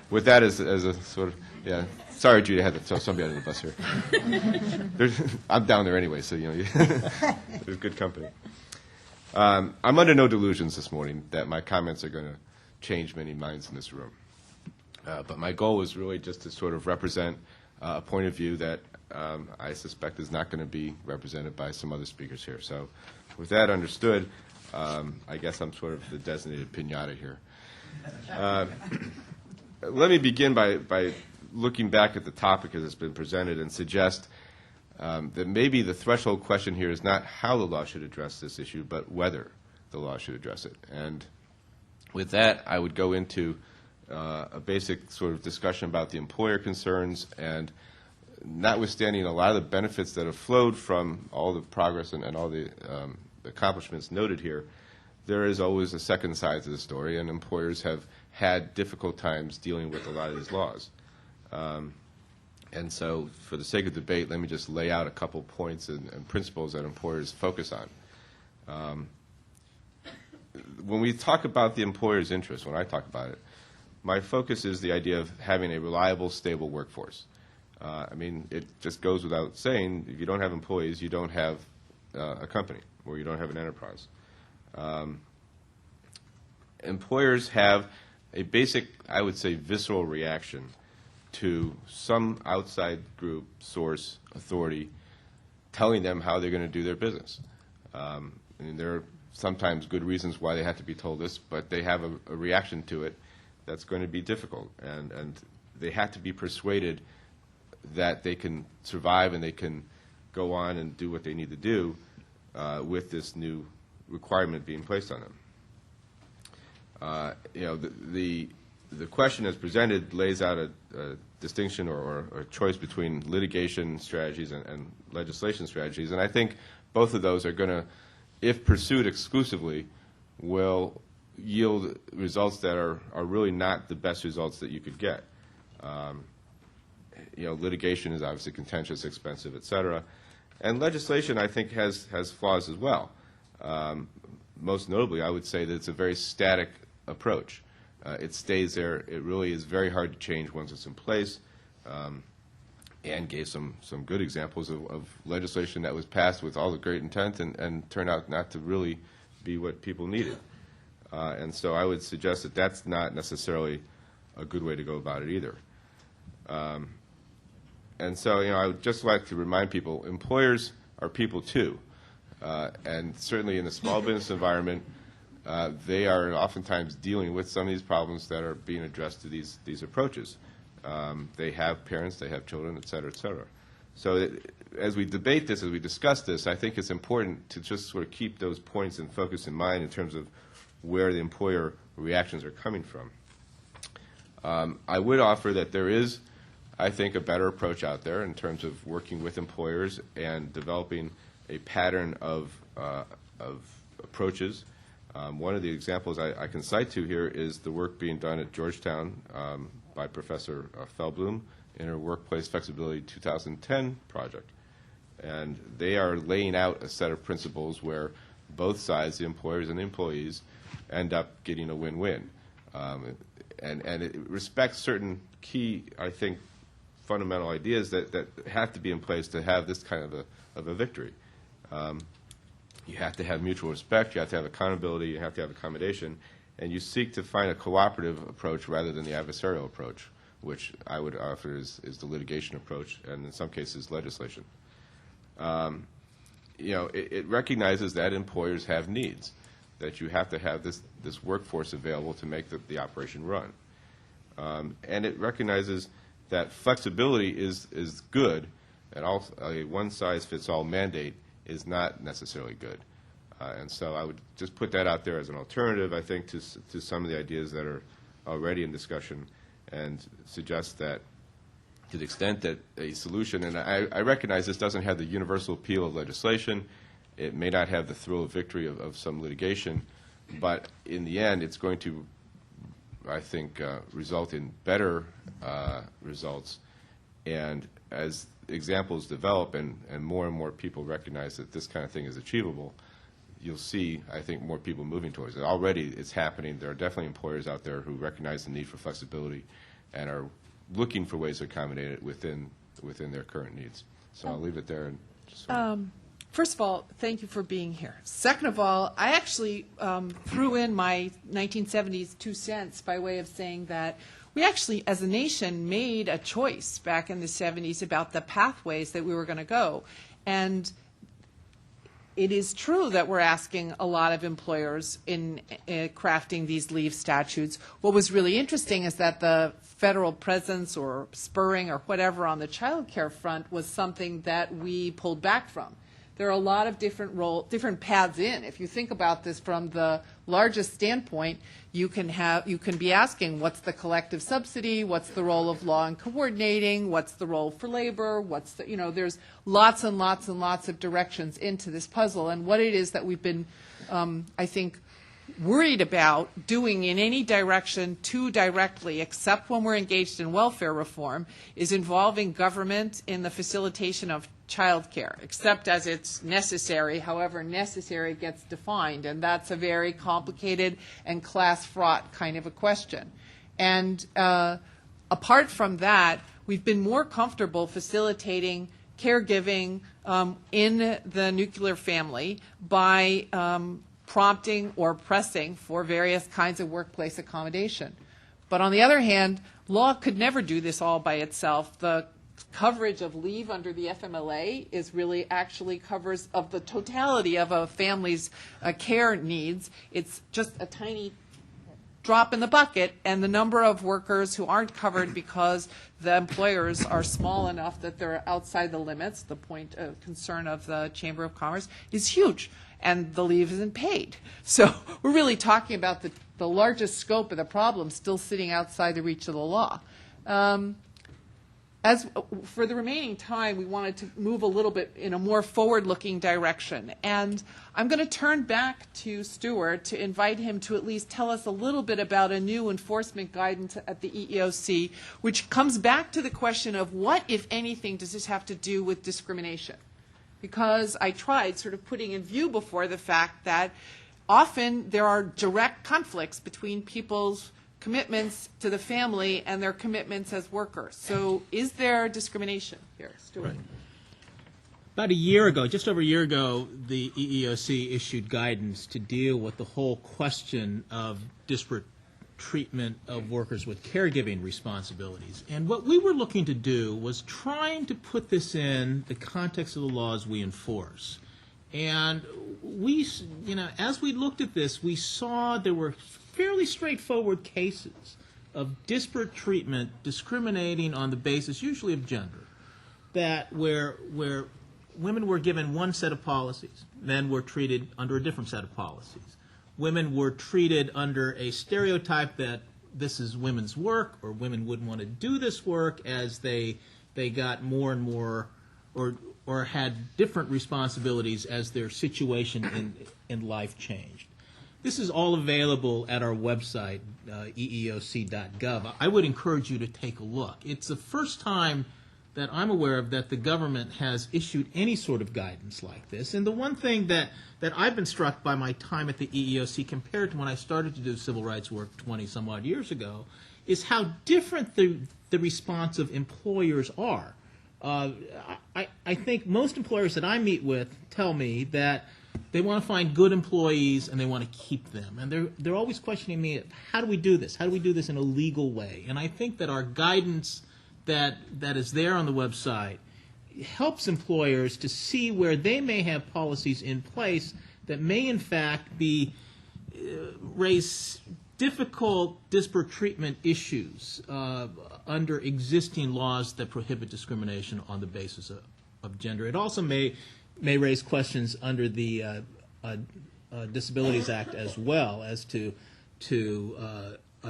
F: with that as a sort of, sorry, Judy, I had to throw somebody under the bus here. I'm down there anyway, so there's good company. I'm under no delusions this morning that my comments are going to change many minds in this room. But my goal is really just to sort of represent a point of view that I suspect is not going to be represented by some other speakers here. So with that understood, I guess I'm sort of the designated piñata here. Let me begin by looking back at the topic as it's been presented and suggest that maybe the threshold question here is not how the law should address this issue, but whether the law should address it. And with that, I would go into a basic sort of discussion about the employer concerns, and notwithstanding a lot of the benefits that have flowed from all the progress and all the accomplishments noted here, there is always a second side to the story, and employers have had difficult times dealing with a lot of these laws. And so for the sake of debate, let me just lay out a couple points and principles that employers focus on. When we talk about the employer's interest, when I talk about it, my focus is the idea of having a reliable, stable workforce. I mean, it just goes without saying, if you don't have employees, you don't have a company, or you don't have an enterprise. Employers have a basic, I would say, visceral reaction to some outside group, source, authority, telling them how they're going to do their business. And there are sometimes good reasons why they have to be told this, but they have a reaction to it that's going to be difficult. And they have to be persuaded that they can survive and they can go on and do what they need to do with this new requirement being placed on them. The question as presented lays out a distinction or a choice between litigation strategies and legislation strategies, and I think both of those are going to, if pursued exclusively, will yield results that are really not the best results that you could get. litigation is obviously contentious, expensive, et cetera. And legislation, I think, has flaws as well. Most notably, I would say that it's a very static approach. It stays there. It really is very hard to change once it's in place. Anne gave some good examples of legislation that was passed with all the great intent and turned out not to really be what people needed. And so I would suggest that that's not necessarily a good way to go about it either. And so, I would just like to remind people, employers are people too. And certainly in the small business environment, they are oftentimes dealing with some of these problems that are being addressed to these approaches. They have parents, they have children, et cetera, et cetera. So as we debate this, as we discuss this, I think it's important to just sort of keep those points and focus in mind in terms of where the employer reactions are coming from. I would offer that there is, I think, a better approach out there in terms of working with employers and developing a pattern of approaches. One of the examples I can cite to here is the work being done at Georgetown by Professor Feldblum in her Workplace Flexibility 2010 project. And they are laying out a set of principles where both sides, the employers and the employees, end up getting a win-win. And it respects certain key, I think, fundamental ideas that have to be in place to have this kind of a victory. You have to have mutual respect, you have to have accountability, you have to have accommodation, and you seek to find a cooperative approach rather than the adversarial approach, which I would offer is the litigation approach, and in some cases legislation. It recognizes that employers have needs, that you have to have this workforce available to make the operation run. And it recognizes that flexibility is good, and also a one-size-fits-all mandate is not necessarily good. And so I would just put that out there as an alternative, I think, to some of the ideas that are already in discussion, and suggest that to the extent that a solution, and I recognize this doesn't have the universal appeal of legislation, it may not have the thrill of victory of some litigation, but in the end it's going to, I think, result in better results. And as examples develop and more people recognize that this kind of thing is achievable, you'll see, I think, more people moving towards it. Already it's happening. There are definitely employers out there who recognize the need for flexibility and are looking for ways to accommodate it within their current needs. So I'll leave it there. And just
A: First of all, thank you for being here. Second of all, I actually threw in my 1970s 2 cents by way of saying that we actually, as a nation, made a choice back in the 70s about the pathways that we were going to go. And it is true that we're asking a lot of employers in crafting these leave statutes. What was really interesting is that the federal presence or spurring or whatever on the child care front was something that we pulled back from. There are a lot of different paths in. If you think about this from the largest standpoint, you can be asking, what's the collective subsidy? What's the role of law in coordinating? What's the role for labor? There's lots and lots and lots of directions into this puzzle. And what it is that we've been, I think, worried about doing in any direction too directly, except when we're engaged in welfare reform, is involving government in the facilitation of child care, except as it's necessary, however necessary gets defined. And that's a very complicated and class-fraught kind of a question. And apart from that, we've been more comfortable facilitating caregiving in the nuclear family by prompting or pressing for various kinds of workplace accommodation. But on the other hand, law could never do this all by itself. The coverage of leave under the FMLA is really actually covers of the totality of a family's care needs. It's just a tiny drop in the bucket, and the number of workers who aren't covered because the employers are small enough that they're outside the limits, the point of concern of the Chamber of Commerce, is huge, and the leave isn't paid. So we're really talking about the largest scope of the problem still sitting outside the reach of the law. as for the remaining time, we wanted to move a little bit in a more forward-looking direction. And I'm going to turn back to Stuart to invite him to at least tell us a little bit about a new enforcement guidance at the EEOC, which comes back to the question of what, if anything, does this have to do with discrimination? Because I tried sort of putting in view before the fact that often there are direct conflicts between people's commitments to the family and their commitments as workers. So is there discrimination here, Stuart?
D: Right. About a year ago, just over a year ago, the EEOC issued guidance to deal with the whole question of disparate treatment of workers with caregiving responsibilities. And what we were looking to do was trying to put this in the context of the laws we enforce. And we, as we looked at this, we saw there were fairly straightforward cases of disparate treatment discriminating on the basis usually of gender, that where women were given one set of policies, men were treated under a different set of policies. Women were treated under a stereotype that this is women's work, or women wouldn't want to do this work as they got more and more or had different responsibilities as their situation in life changed. This is all available at our website, eeoc.gov. I would encourage you to take a look. It's the first time that I'm aware of that the government has issued any sort of guidance like this. And the one thing that I've been struck by my time at the EEOC compared to when I started to do civil rights work 20-some-odd years ago is how different the response of employers are. I think most employers that I meet with tell me that they want to find good employees and they want to keep them. And they're always questioning me, how do we do this? How do we do this in a legal way? And I think that our guidance that is there on the website helps employers to see where they may have policies in place that may in fact raise difficult disparate treatment issues under existing laws that prohibit discrimination on the basis of gender. It also may raise questions under the Disabilities Act as well as to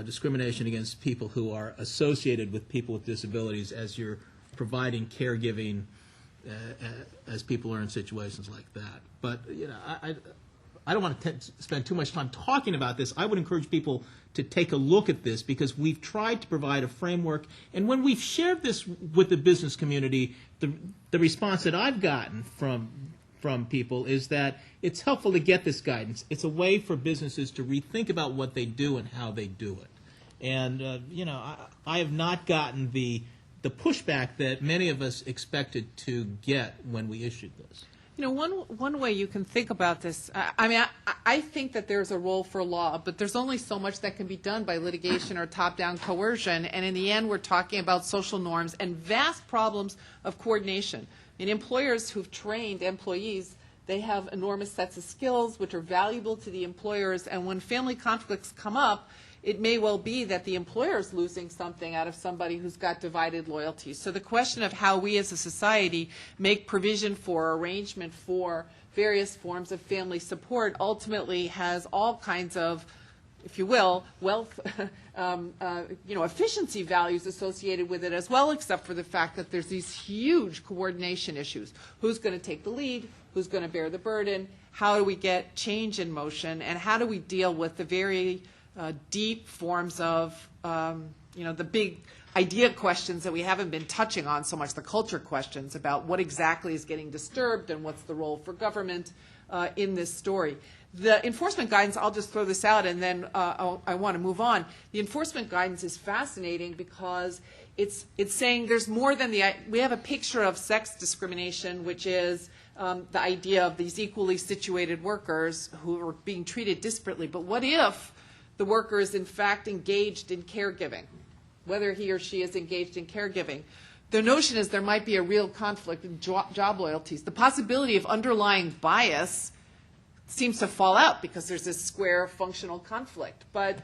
D: discrimination against people who are associated with people with disabilities as you're providing caregiving as people are in situations like that. But I don't want to spend too much time talking about this. I would encourage people to take a look at this because we've tried to provide a framework. And when we've shared this with the business community, the response that I've gotten from people is that it's helpful to get this guidance. It's a way for businesses to rethink about what they do and how they do it. And, I have not gotten the pushback that many of us expected to get when we issued this.
A: One way you can think about this, I think that there's a role for law, but there's only so much that can be done by litigation or top-down coercion, and in the end we're talking about social norms and vast problems of coordination. And employers who've trained employees, they have enormous sets of skills which are valuable to the employers, and when family conflicts come up, it may well be that the employer is losing something out of somebody who's got divided loyalties. So the question of how we as a society make provision for, arrangement for various forms of family support ultimately has all kinds of, if you will, wealth, efficiency values associated with it as well, except for the fact that there's these huge coordination issues. Who's going to take the lead? Who's going to bear the burden? How do we get change in motion? And how do we deal with the very deep forms of, the big idea questions that we haven't been touching on so much, the culture questions about what exactly is getting disturbed and what's the role for government in this story. The enforcement guidance, I'll just throw this out and then I want to move on. The enforcement guidance is fascinating because it's saying there's more than we have a picture of sex discrimination, which is the idea of these equally situated workers who are being treated disparately. But what if the worker is in fact engaged in caregiving, whether he or she is engaged in caregiving? The notion is there might be a real conflict in job loyalties. The possibility of underlying bias seems to fall out because there's this square functional conflict. But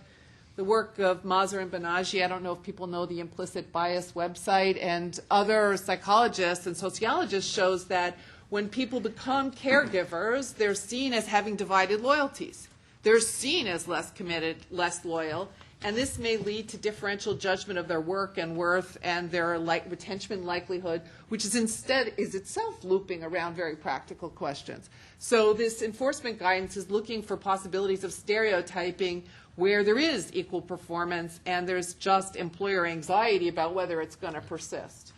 A: the work of Mazur and Banaji, I don't know if people know the implicit bias website, and other psychologists and sociologists shows that when people become caregivers, they're seen as having divided loyalties. They're seen as less committed, less loyal, And this may lead to differential judgment of their work and worth and their retention likelihood, which is instead is itself looping around very practical questions. So this enforcement guidance is looking for possibilities of stereotyping where there is equal performance and there's just employer anxiety about whether it's going to persist.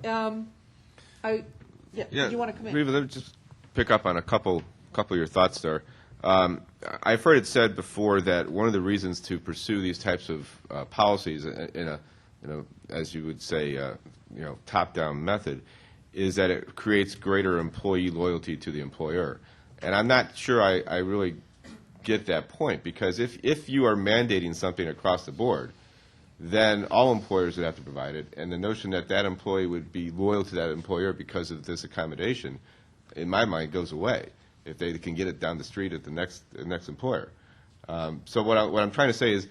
A: You want to come in?
F: Reva, let me just pick up on a couple of your thoughts there. I've heard it said before that one of the reasons to pursue these types of policies in a, as you would say, top-down method, is that it creates greater employee loyalty to the employer. And I'm not sure I really get that point, because if you are mandating something across the board, then all employers would have to provide it, and the notion that that employee would be loyal to that employer because of this accommodation, in my mind, goes away if they can get it down the street at the next employer. So what I'm trying to say is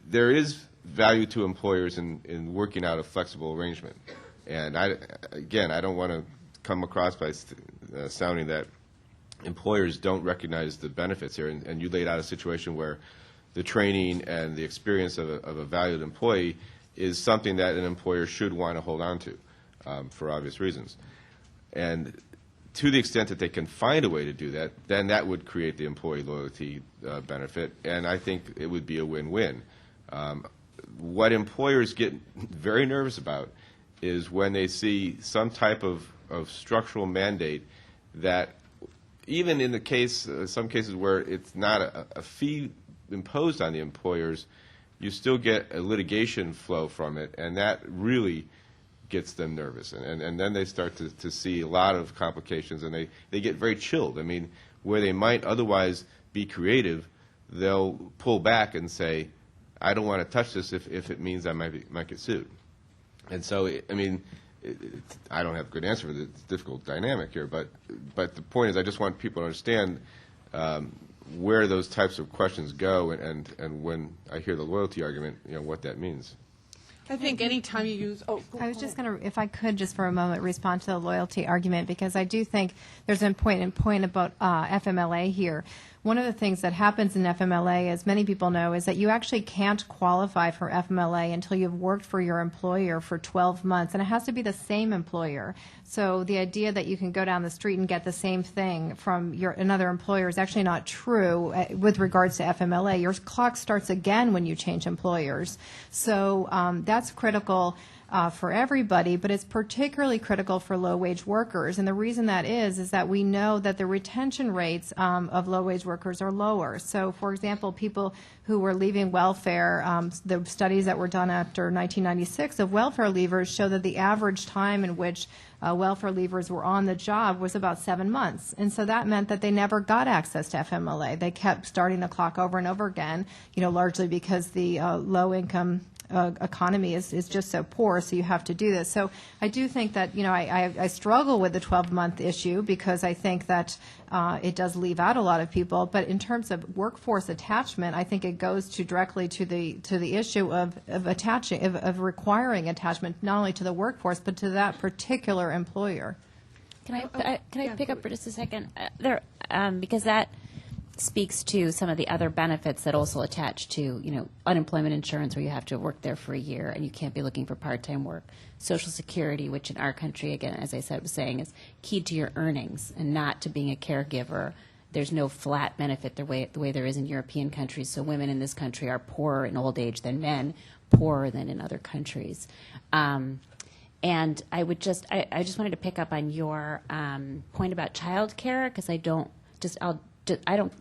F: there is value to employers in working out a flexible arrangement. And I don't want to come across by sounding that employers don't recognize the benefits here. And you laid out a situation where the training and the experience of a valued employee is something that an employer should want to hold on to for obvious reasons. And to the extent that they can find a way to do that, then that would create the employee loyalty benefit, and I think it would be a win-win. What employers get very nervous about is when they see some type of structural mandate that, even in the case, some cases where it's not a fee imposed on the employers, you still get a litigation flow from it, and that really gets them nervous. And then they start to see a lot of complications, and they get very chilled. I mean, where they might otherwise be creative, they'll pull back and say, I don't want to touch this if it means I might get sued. And so, I mean, I don't have a good answer for the difficult dynamic here, but the point is I just want people to understand where those types of questions go, and when I hear the loyalty argument, what that means.
A: I think any time you use,
B: I was just going to, if I could just for a moment, respond to the loyalty argument, because I do think there's an important point about FMLA here. One of the things that happens in FMLA, as many people know, is that you actually can't qualify for FMLA until you've worked for your employer for 12 months, and it has to be the same employer. So the idea that you can go down the street and get the same thing from another employer is actually not true with regards to FMLA. Your clock starts again when you change employers. So that's critical for everybody, but it's particularly critical for low-wage workers. And the reason that is that we know that the retention rates of low-wage workers are lower. So, for example, people who were leaving welfare, the studies that were done after 1996 of welfare leavers show that the average time in which welfare leavers were on the job was about 7 months. And so that meant that they never got access to FMLA. They kept starting the clock over and over again, largely because the low-income economy is just so poor, so you have to do this. So I do think that, I struggle with the 12-month issue because I think that it does leave out a lot of people. But in terms of workforce attachment, I think it goes directly to the issue of requiring attachment not only to the workforce but to that particular employer.
C: Can I pick up for just a second? Because that speaks to some of the other benefits that also attach to, unemployment insurance, where you have to work there for a year and you can't be looking for part-time work. Social Security, which in our country, again, as I was saying, is keyed to your earnings and not to being a caregiver. There's no flat benefit the way there is in European countries. So women in this country are poorer in old age than men, poorer than in other countries. And I just wanted to pick up on your point about child care, because I don't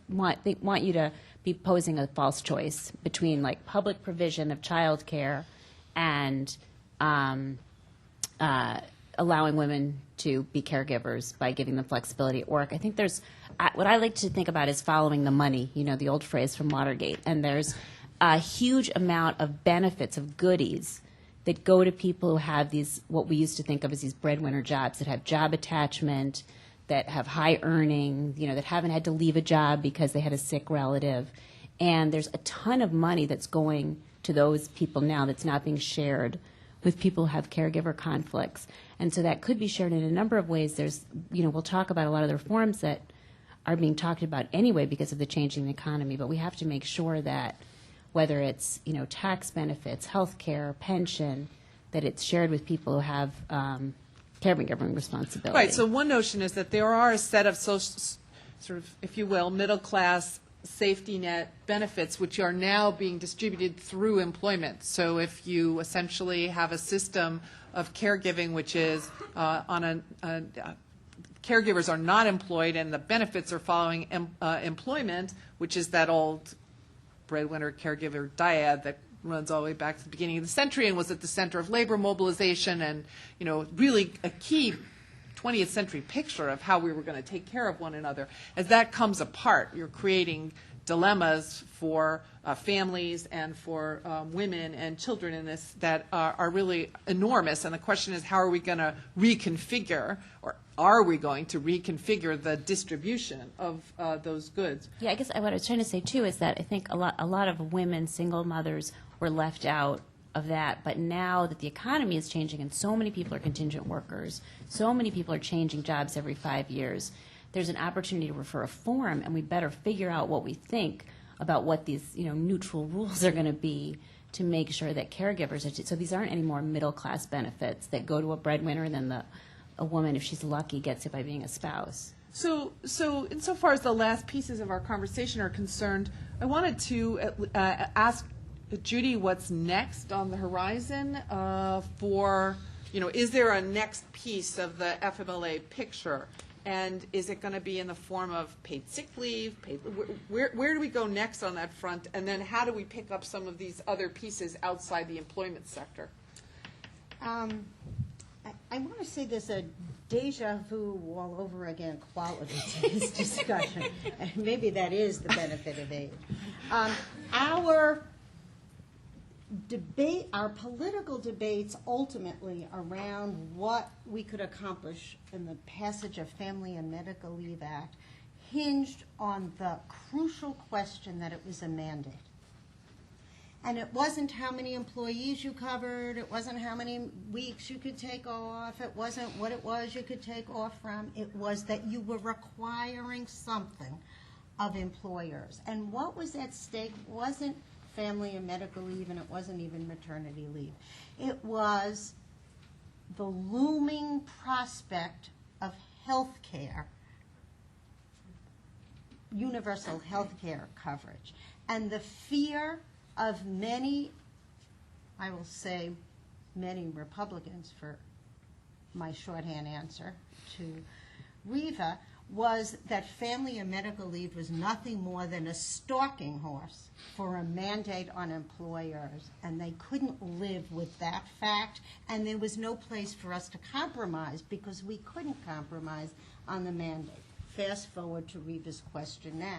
C: want you to be posing a false choice between public provision of child care and allowing women to be caregivers by giving them flexibility at work. I think what I like to think about is following the money, the old phrase from Watergate. And there's a huge amount of benefits, of goodies, that go to people who have these, what we used to think of as these breadwinner jobs, that have job attachment, that have high earning, that haven't had to leave a job because they had a sick relative. And there's a ton of money that's going to those people now that's not being shared with people who have caregiver conflicts. And so that could be shared in a number of ways. There's, we'll talk about a lot of the reforms that are being talked about anyway because of the changing economy, but we have to make sure that whether it's, you know, tax benefits, health care, pension, that it's shared with people who have caregiving responsibility.
A: Right, so one notion is that there are a set of social, sort of, if you will, middle-class safety net benefits which are now being distributed through employment. So if you essentially have a system of caregiving which is caregivers are not employed and the benefits are following employment, which is that old breadwinner caregiver dyad that runs all the way back to the beginning of the century and was at the center of labor mobilization and, you know, really a key 20th century picture of how we were going to take care of one another. As that comes apart, you're creating dilemmas for families and for women and children in this that are really enormous. And the question is, how are we going to reconfigure, or are we going to reconfigure the distribution of those goods?
C: Yeah, I guess what I was trying to say too is that I think a lot of women, single mothers, were left out of that. But now that the economy is changing and so many people are contingent workers, so many people are changing jobs every 5 years, there's an opportunity to reform, and we better figure out what we think about what these, you know, neutral rules are going to be to make sure that caregivers are. So these aren't any more middle class benefits that go to a breadwinner and then a woman, if she's lucky, gets it by being a spouse.
A: So insofar as the last pieces of our conversation are concerned, I wanted to ask Judy what's next on the horizon for, you know, is there a next piece of the FMLA picture? And is it going to be in the form of paid sick leave? Where do we go next on that front? And then how do we pick up some of these other pieces outside the employment sector?
E: I want to say there's a deja vu all over again quality to this discussion, and maybe that is the benefit of age. Our political debates ultimately around what we could accomplish in the passage of Family and Medical Leave Act hinged on the crucial question that it was a mandate. And it wasn't how many employees you covered, it wasn't how many weeks you could take off, it wasn't what it was you could take off from, it was that you were requiring something of employers. And what was at stake wasn't family and medical leave, and it wasn't even maternity leave. It was the looming prospect of health care, universal health care coverage, and the fear of many, I will say many Republicans for my shorthand answer to Reva, was that family and medical leave was nothing more than a stalking horse for a mandate on employers, and they couldn't live with that fact, and there was no place for us to compromise because we couldn't compromise on the mandate. Fast forward to Reva's question now.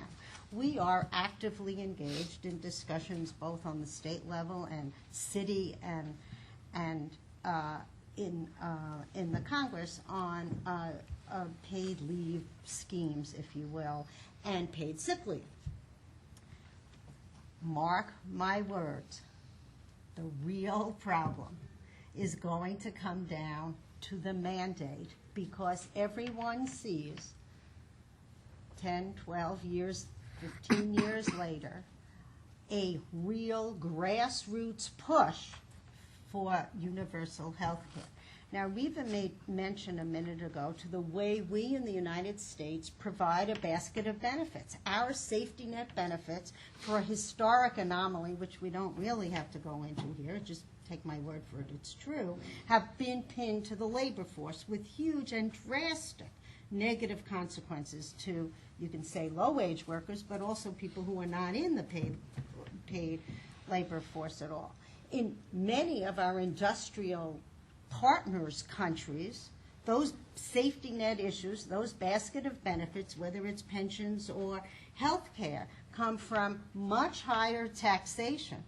E: We are actively engaged in discussions both on the state level and city and in the Congress on paid leave schemes, if you will, and paid sick leave. Mark my words, the real problem is going to come down to the mandate, because everyone sees 10, 12 years, 15 years later, a real grassroots push for universal health care. Now, Reva made mention a minute ago to the way we in the United States provide a basket of benefits. Our safety net benefits, for a historic anomaly, which we don't really have to go into here, just take my word for it, it's true, have been pinned to the labor force with huge and drastic negative consequences to, you can say, low-wage workers, but also people who are not in the paid labor force at all. In many of our industrial partners' countries, those safety net issues, those basket of benefits, whether it's pensions or health care, come from much higher taxation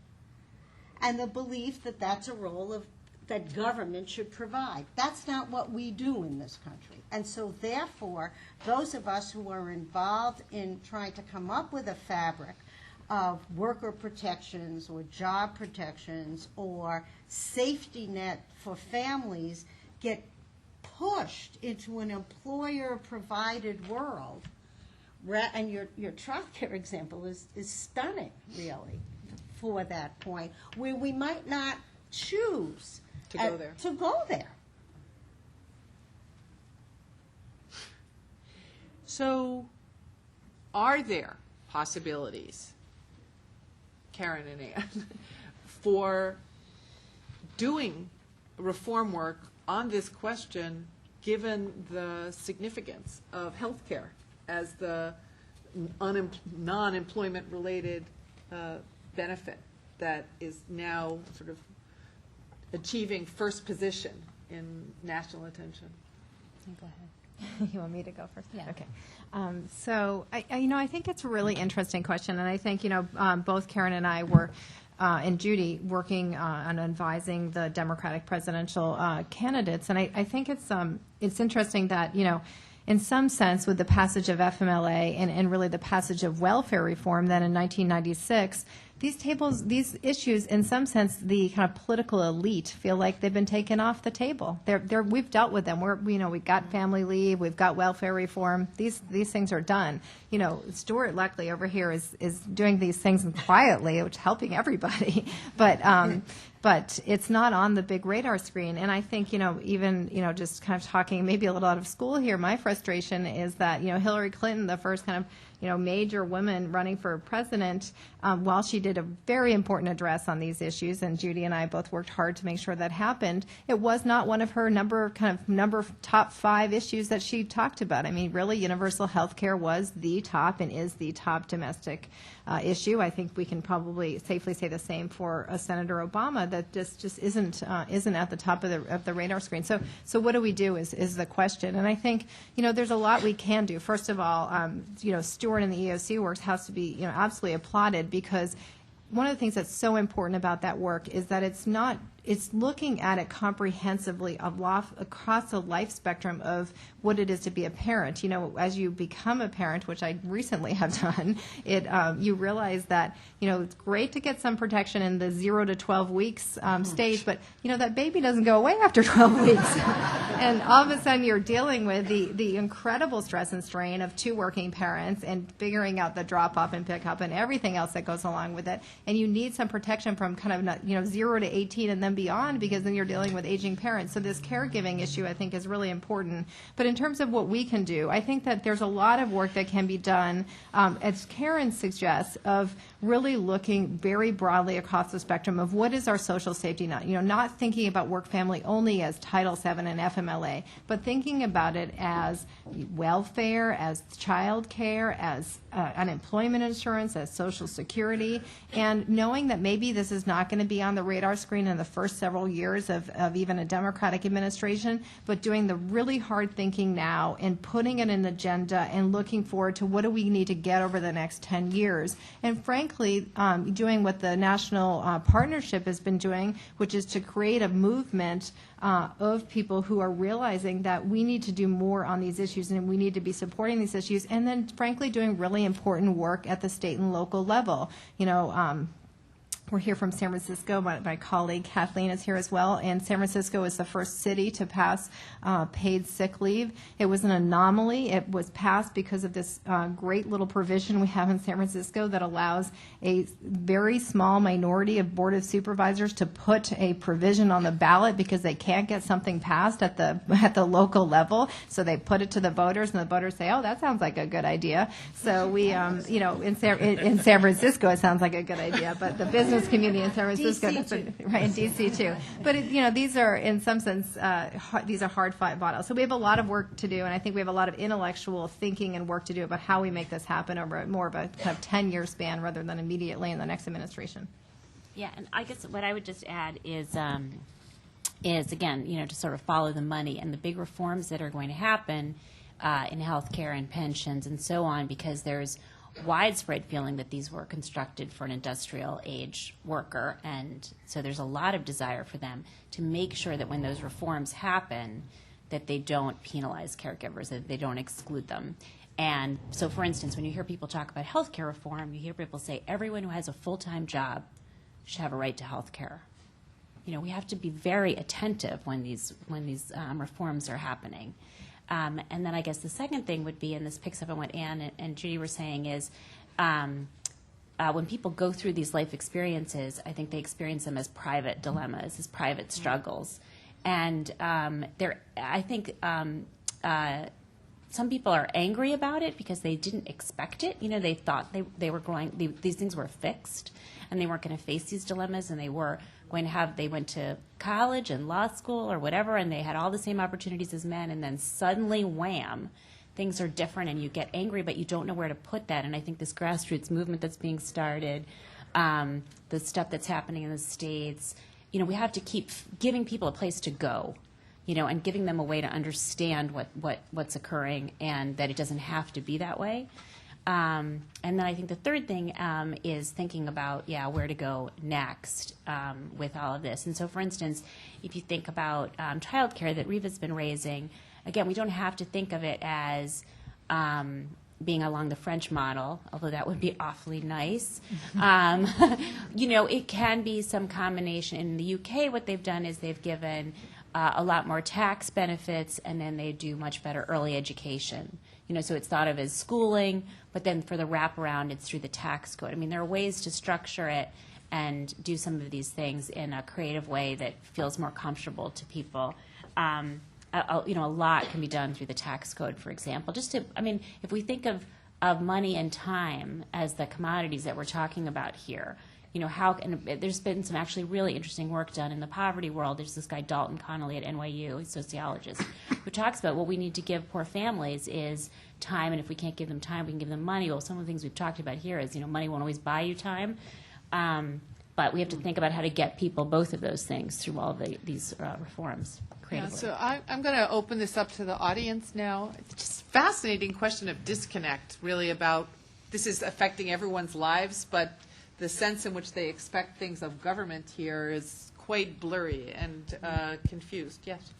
E: and the belief that that's a role that government should provide. That's not what we do in this country. And so therefore, those of us who are involved in trying to come up with a fabric of worker protections or job protections or safety net for families get pushed into an employer-provided world. And your child care example is stunning, really. for that point where we might not choose
A: To go there.
E: To go there.
A: So, are there possibilities, Karen and Ann, for doing reform work on this question, given the significance of healthcare as the non-employment related benefit that is now sort of achieving first position in national attention?
C: Go ahead.
B: You want me to go first?
C: Yeah.
B: Okay. So, I think it's a really interesting question, and I think, both Karen and I were, and Judy, working on advising the Democratic presidential candidates, and I think it's interesting that, in some sense, with the passage of FMLA and really the passage of welfare reform, then in 1996, these issues, in some sense, the kind of political elite feel like they've been taken off the table. We've dealt with them. We've got family leave, we've got welfare reform. These things are done. Stuart Luckley over here is doing these things quietly, which is helping everybody. But it's not on the big radar screen. And I think, even, just kind of talking maybe a little out of school here, my frustration is that, Hillary Clinton, the first kind of, major woman running for president, while she did a very important address on these issues, and Judy and I both worked hard to make sure that happened, it was not one of her number top 5 issues that she talked about. I mean, really, universal health care was the top and is the top domestic issue. I think we can probably safely say the same for Senator Obama, that just isn't at the top of the radar screen. So what do we do is the question. And I think, there's a lot we can do. First of all, Stuart and the EOC work has to be, absolutely applauded, because one of the things that's so important about that work is that it's looking at it comprehensively across the life spectrum of what it is to be a parent. As you become a parent, which I recently have done, you realize that, it's great to get some protection in the 0 to 12 weeks stage, but, that baby doesn't go away after 12 weeks. And all of a sudden you're dealing with the incredible stress and strain of 2 working parents and figuring out the drop-off and pick-up and everything else that goes along with it. And you need some protection from kind of, 0 to 18 and then beyond, because then you're dealing with aging parents. So this caregiving issue, I think, is really important. But in terms of what we can do, I think that there's a lot of work that can be done, as Karen suggests, of really looking very broadly across the spectrum of what is our social safety net. Not thinking about work family only as Title VII and FMLA, but thinking about it as welfare, as child care, as unemployment insurance, as Social Security, and knowing that maybe this is not going to be on the radar screen in the first several years of even a Democratic administration, but doing the really hard thinking now and putting it in the agenda and looking forward to what do we need to get over the next 10 years. And frankly, doing what the National Partnership has been doing, which is to create a movement of people who are realizing that we need to do more on these issues and we need to be supporting these issues, and then frankly doing really important work at the state and local level. We're here from San Francisco. My colleague Kathleen is here as well. And San Francisco is the first city to pass paid sick leave. It was an anomaly. It was passed because of this great little provision we have in San Francisco that allows a very small minority of Board of Supervisors to put a provision on the ballot because they can't get something passed at the local level. So they put it to the voters, and the voters say, "Oh, that sounds like a good idea." So we, in San Francisco, it sounds like a good idea, but the business community in San Francisco, right, in DC too. But these are, in some sense, these are hard-fought battles. So we have a lot of work to do, and I think we have a lot of intellectual thinking and work to do about how we make this happen over more of a kind of 10-year span rather than immediately in the next administration.
C: Yeah, and I guess what I would just add is again, to sort of follow the money and the big reforms that are going to happen in healthcare and pensions and so on, because there's widespread feeling that these were constructed for an industrial age worker, and so there's a lot of desire for them to make sure that when those reforms happen that they don't penalize caregivers, that they don't exclude them. And so, for instance, when you hear people talk about health care reform, you hear people say everyone who has a full-time job should have a right to health care. We have to be very attentive when these reforms are happening. And then I guess the second thing would be, and this picks up on what Ann and Judy were saying, is when people go through these life experiences, I think they experience them as private dilemmas, as private struggles. And I think some people are angry about it because they didn't expect it. They thought they were these things were fixed, and they weren't going to face these dilemmas, and they were going to they went to college and law school or whatever, and they had all the same opportunities as men, and then suddenly, wham, things are different, and you get angry, but you don't know where to put that. And I think this grassroots movement that's being started, the stuff that's happening in the States, we have to keep giving people a place to go, and giving them a way to understand what's occurring, and that it doesn't have to be that way. And then I think the third thing is thinking about, where to go next with all of this. And so, for instance, if you think about childcare that Reva's been raising, again, we don't have to think of it as being along the French model, although that would be awfully nice. It can be some combination. In the UK, what they've done is they've given a lot more tax benefits, and then they do much better early education. So it's thought of as schooling, but then for the wraparound, it's through the tax code. I mean, there are ways to structure it and do some of these things in a creative way that feels more comfortable to people. A lot can be done through the tax code, for example. If we think of money and time as the commodities that we're talking about here, there's been some actually really interesting work done in the poverty world. There's this guy Dalton Connolly at NYU, he's a sociologist, who talks about what we need to give poor families is time, and if we can't give them time, we can give them money. Well, some of the things we've talked about here is, money won't always buy you time, but we have to think about how to get people both of those things through all these reforms creatively.
A: So I'm going to open this up to the audience now. It's just a fascinating question of disconnect, really, about this is affecting everyone's lives, but the sense in which they expect things of government here is quite blurry and confused. Yes?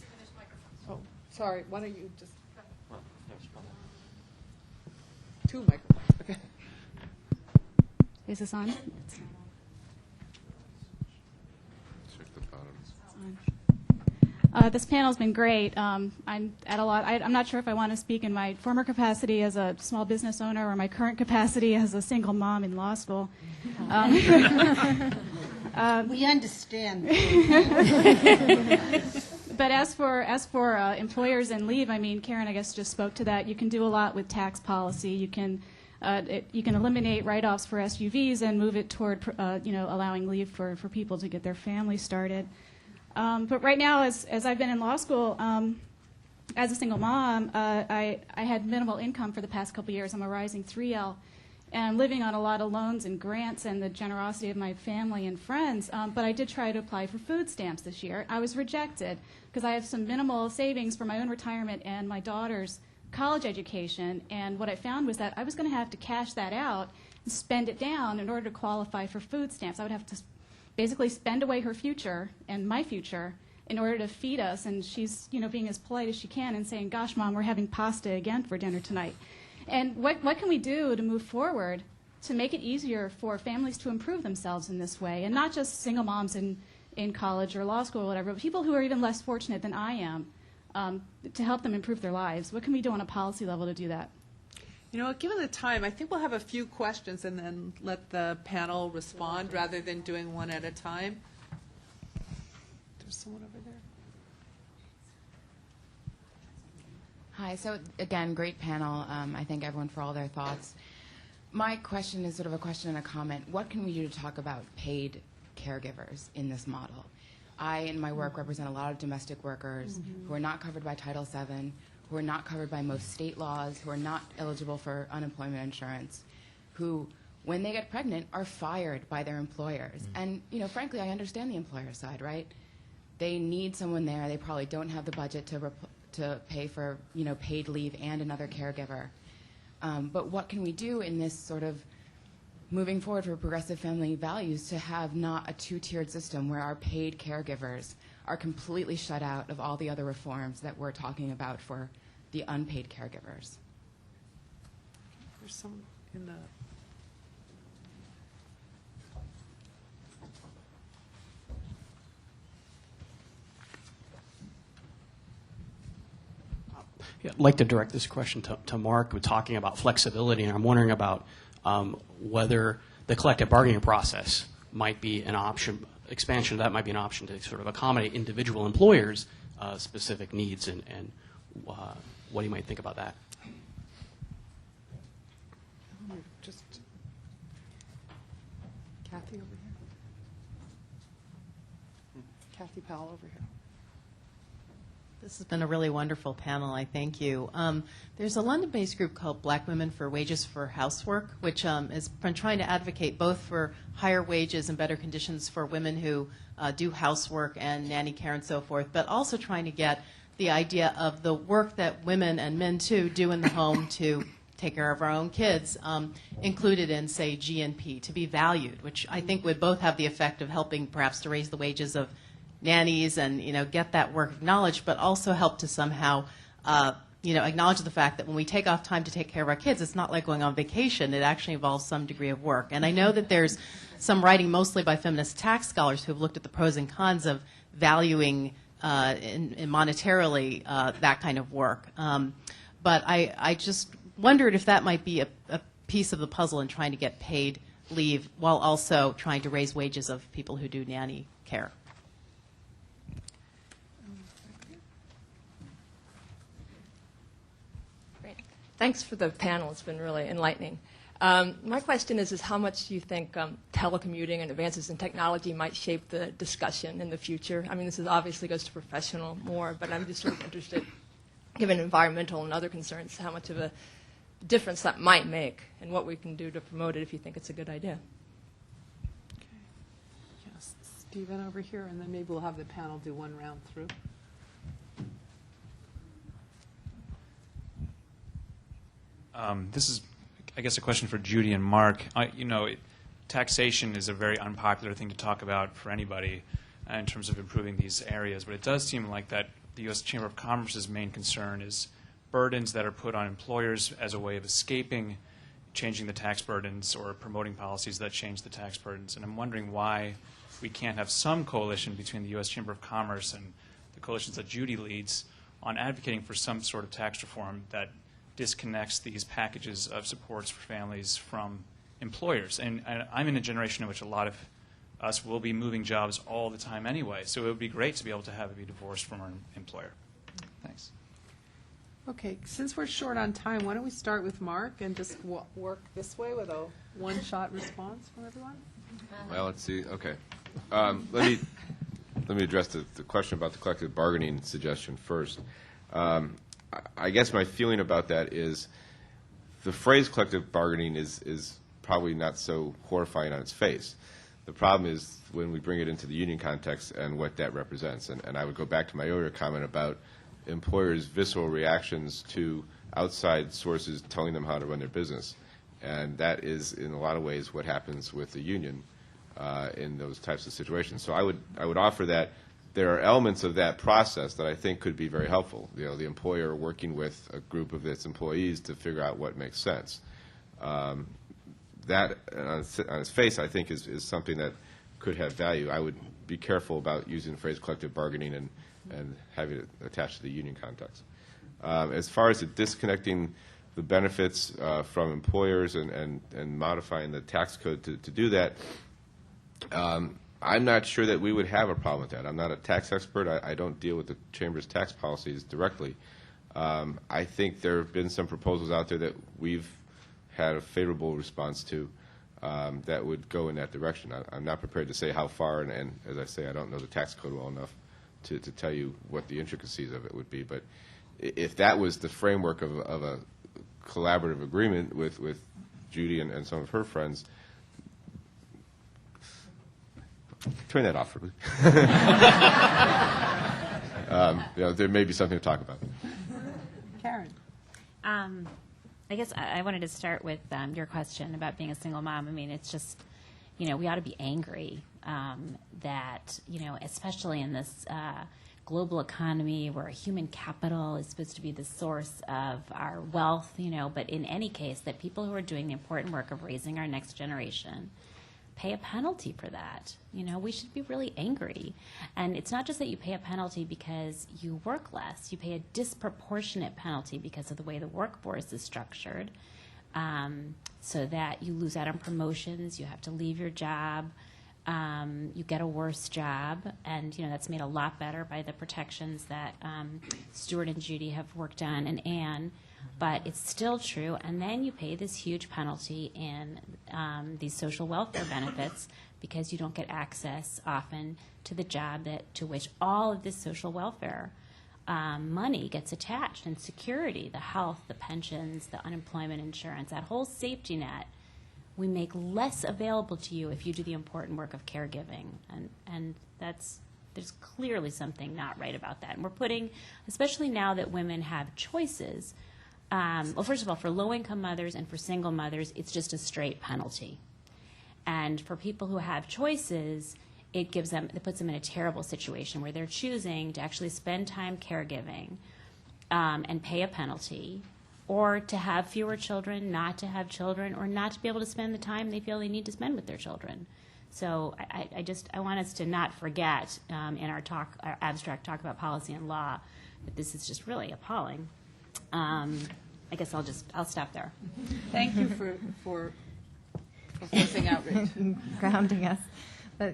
A: Oh, sorry. Why don't you just... Two microphones. Okay.
G: Is this on?
F: Check the bottom.
G: This panel's been great. I'm at a lot. I'm not sure if I want to speak in my former capacity as a small business owner or my current capacity as a single mom in law school.
E: We understand.
G: But as for employers and leave, Karen, I guess, just spoke to that. You can do a lot with tax policy. You can eliminate write-offs for SUVs and move it toward allowing leave for people to get their family started. But right now, as I've been in law school, as a single mom, I had minimal income for the past couple of years. I'm a rising 3L, and I'm living on a lot of loans and grants and the generosity of my family and friends. But I did try to apply for food stamps this year. I was rejected because I have some minimal savings for my own retirement and my daughter's college education. And what I found was that I was going to have to cash that out and spend it down in order to qualify for food stamps. I would have to basically spend away her future and my future in order to feed us. And she's, being as polite as she can and saying, "Gosh, Mom, we're having pasta again for dinner tonight." And what can we do to move forward to make it easier for families to improve themselves in this way? And not just single moms in college or law school or whatever, but people who are even less fortunate than I am, to help them improve their lives. What can we do on a policy level to do that?
A: Given the time, I think we'll have a few questions and then let the panel respond rather than doing one at a time. There's someone over there.
H: Hi. So again, great panel. I thank everyone for all their thoughts. My question is sort of a question and a comment. What can we do to talk about paid caregivers in this model? I, in my work, represent a lot of domestic workers who are not covered by Title VII, who are not covered by most state laws, who are not eligible for unemployment insurance, who, when they get pregnant, are fired by their employers. And, frankly, I understand the employer side, right? They need someone there. They probably don't have the budget to pay for, paid leave and another caregiver. But what can we do in this sort of moving forward for progressive family values to have not a two-tiered system where our paid caregivers are completely shut out of all the other reforms that we're talking about for the unpaid caregivers?
A: There's some in the...
I: Yeah, I'd like to direct this question to Mark. We're talking about flexibility, and I'm wondering about whether the collective bargaining process might be an option. Expansion of that might be an option to sort of accommodate individual employers' specific needs, and what do you might think about that?
A: Just Kathy over here. Kathy Powell over here.
J: This has been a really wonderful panel. I thank you. There's a London-based group called Black Women for Wages for Housework, which has been trying to advocate both for higher wages and better conditions for women who do housework and nanny care and so forth, but also trying to get the idea of the work that women and men, too, do in the home to take care of our own kids included in, say, GNP, to be valued, which I think would both have the effect of helping perhaps to raise the wages of nannies and, get that work acknowledged, but also help to somehow, acknowledge the fact that when we take off time to take care of our kids, it's not like going on vacation. It actually involves some degree of work. And I know that there's some writing, mostly by feminist tax scholars, who have looked at the pros and cons of valuing in monetarily that kind of work. But I just wondered if that might be a piece of the puzzle in trying to get paid leave while also trying to raise wages of people who do nanny care.
K: Thanks for the panel. It's been really enlightening. My question is how much do you think telecommuting and advances in technology might shape the discussion in the future? I mean, this is obviously goes to professional more, but I'm just sort of interested, given environmental and other concerns, how much of a difference that might make and what we can do to promote it if you think it's a good idea.
A: Okay. Yes, Stephen over here, and then maybe we'll have the panel do one round through.
L: This is, I guess, a question for Judy and Mark. Taxation is a very unpopular thing to talk about for anybody in terms of improving these areas, but it does seem like that the U.S. Chamber of Commerce's main concern is burdens that are put on employers as a way of escaping changing the tax burdens or promoting policies that change the tax burdens. And I'm wondering why we can't have some coalition between the U.S. Chamber of Commerce and the coalitions that Judy leads on advocating for some sort of tax reform that disconnects these packages of supports for families from employers. And I'm in a generation in which a lot of us will be moving jobs all the time anyway, so it would be great to be able to have it be divorced from our employer. Thanks.
A: Okay, since we're short on time, why don't we start with Mark and just work this way with a one-shot response from everyone?
F: Well, let's see. Okay. Let me address the question about the collective bargaining suggestion first. I guess my feeling about that is the phrase collective bargaining is probably not so horrifying on its face. The problem is when we bring it into the union context and what that represents. And I would go back to my earlier comment about employers' visceral reactions to outside sources telling them how to run their business. And that is, in a lot of ways, what happens with the union in those types of situations. So I would offer that there are elements of that process that I think could be very helpful. The employer working with a group of its employees to figure out what makes sense. That, on its face, I think is something that could have value. I would be careful about using the phrase collective bargaining and having it attached to the union context. As far as disconnecting the benefits from employers and modifying the tax code to do that, I'm not sure that we would have a problem with that. I'm not a tax expert. I don't deal with the Chamber's tax policies directly. I think there have been some proposals out there that we've had a favorable response to that would go in that direction. I'm not prepared to say how far, and as I say, I don't know the tax code well enough to tell you what the intricacies of it would be. But if that was the framework of a collaborative agreement with Judy and some of her friends, turn that off for me. There may be something to talk about.
A: Karen.
C: I guess I wanted to start with your question about being a single mom. I mean, it's just, we ought to be angry that, especially in this global economy where human capital is supposed to be the source of our wealth, but in any case, that people who are doing the important work of raising our next generation pay a penalty for that. We should be really angry. And it's not just that you pay a penalty because you work less. You pay a disproportionate penalty because of the way the workforce is structured. so that you lose out on promotions, you have to leave your job, you get a worse job, and that's made a lot better by the protections that Stuart and Judy have worked on, and Anne, but it's still true. And then you pay this huge penalty in these social welfare benefits because you don't get access often to the job to which all of this social welfare money gets attached, and security, the health, the pensions, the unemployment insurance, that whole safety net. We make less available to you if you do the important work of caregiving, and there's clearly something not right about that. And we're putting, especially now that women have choices, well, first of all, for low-income mothers and for single mothers, it's just a straight penalty. And for people who have choices, it puts them in a terrible situation where they're choosing to actually spend time caregiving and pay a penalty, or to have fewer children, not to have children, or not to be able to spend the time they feel they need to spend with their children. So I want us to not forget in our abstract talk about policy and law that this is just really appalling. I guess I'll stop there.
A: Thank you for forcing outreach.
B: Grounding us.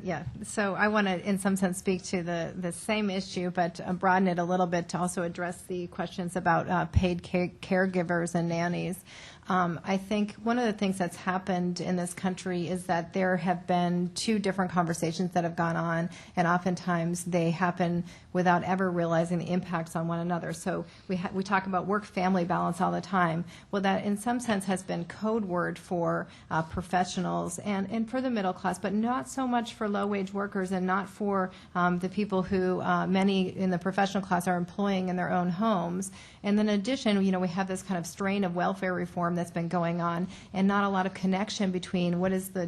B: Yeah, so I want to, in some sense, speak to the same issue, but broaden it a little bit to also address the questions about paid caregivers and nannies. I think one of the things that's happened in this country is that there have been two different conversations that have gone on, and oftentimes they happen without ever realizing the impacts on one another. So we talk about work-family balance all the time. Well, that in some sense has been code word for professionals and for the middle class, but not so much for low-wage workers and not for the people who many in the professional class are employing in their own homes. And then in addition, we have this kind of strain of welfare reform that's been going on, and not a lot of connection between what is the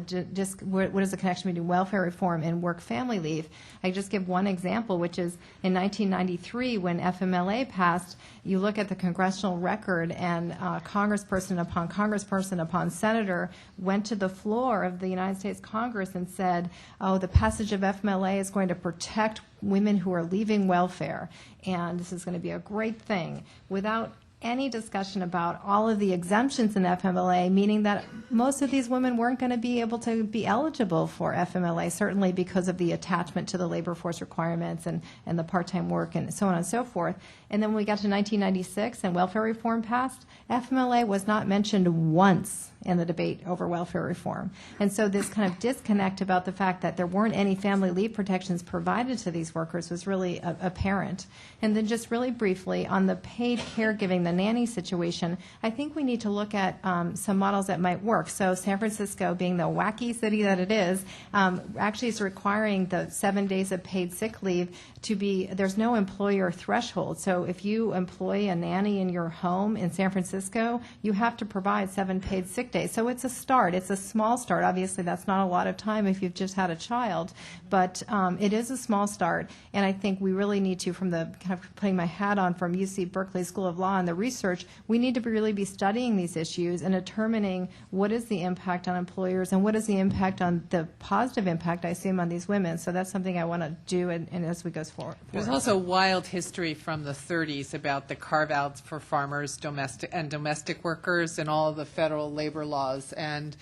B: connection between welfare reform and work-family leave. I just give one example, which is in 1993 when FMLA passed. You look at the congressional record, and congressperson upon senator went to the floor of the United States Congress and said, "Oh, the passage of FMLA is going to protect women who are leaving welfare, and this is going to be a great thing," without any discussion about all of the exemptions in FMLA, meaning that most of these women weren't going to be able to be eligible for FMLA, certainly because of the attachment to the labor force requirements and the part-time work and so on and so forth. And then when we got to 1996 and welfare reform passed, FMLA was not mentioned once in the debate over welfare reform. And so this kind of disconnect about the fact that there weren't any family leave protections provided to these workers was really apparent. And then just really briefly on the paid caregiving, the nanny situation, I think we need to look at some models that might work. So San Francisco, being the wacky city that it is, actually is requiring the 7 days of paid sick leave to be, there's no employer threshold. So if you employ a nanny in your home in San Francisco, you have to provide 7 paid sick days. So it's a start. It's a small start. Obviously, that's not a lot of time if you've just had a child, but it is a small start. And I think we really need to, from the kind of putting my hat on from UC Berkeley School of Law and the research, we need to really be studying these issues and determining what is the impact on employers and what is the impact on the positive impact I assume on these women. So that's something I want to do and as we go forward.
A: There's also wild history from the 30s about the carve-outs for farmers, domestic workers, and all of the federal labor laws. And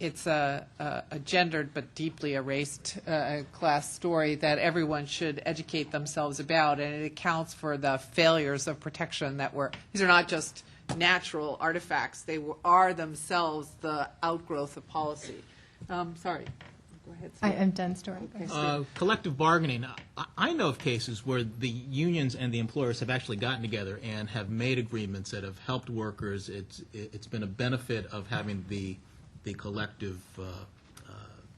A: it's a gendered but deeply erased class story that everyone should educate themselves about, and it accounts for the failures of protection that were. These are not just natural artifacts; they are themselves the outgrowth of policy. Sorry. Go ahead, Stuart.
B: I'm done, Stuart.
A: Okay,
D: Collective bargaining. I know of cases where the unions and the employers have actually gotten together and have made agreements that have helped workers. It's been a benefit of having the collective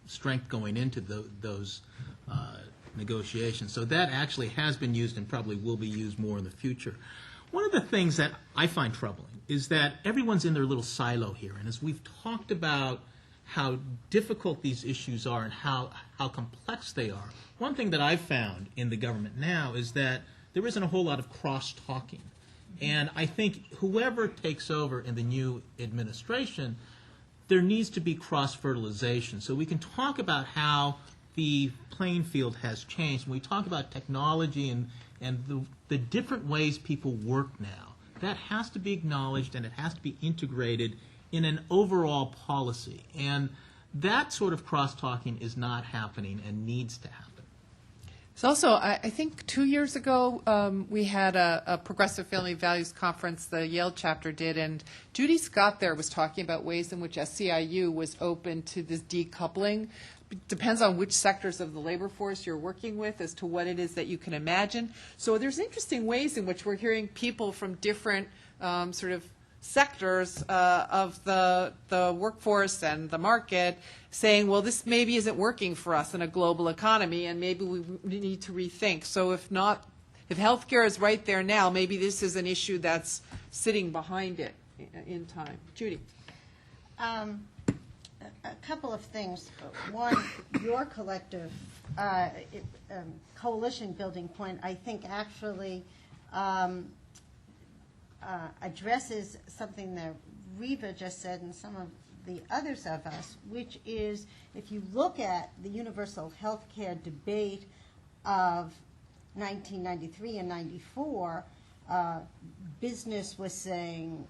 D: strength going into those negotiations. So that actually has been used and probably will be used more in the future. One of the things that I find troubling is that everyone's in their little silo here, and as we've talked about how difficult these issues are and how complex they are, one thing that I've found in the government now is that there isn't a whole lot of cross-talking. And I think whoever takes over in the new administration, there needs to be cross-fertilization. So we can talk about how the playing field has changed. When we talk about technology and the different ways people work now, that has to be acknowledged and it has to be integrated in an overall policy. And that sort of cross-talking is not happening and needs to happen.
A: So also, I think 2 years ago, we had a Progressive Family Values Conference, the Yale chapter did, and Judy Scott there was talking about ways in which SEIU was open to this decoupling. It depends on which sectors of the labor force you're working with as to what it is that you can imagine. So there's interesting ways in which we're hearing people from different sort of sectors of the workforce and the market saying, well, this maybe isn't working for us in a global economy, and maybe we need to rethink. So if healthcare is right there now, maybe this is an issue that's sitting behind it in time. Judy.
E: A couple of things. One, your collective coalition building point, I think, actually addresses something that Reva just said and some of the others of us, which is if you look at the universal health care debate of 1993 and 94, business was saying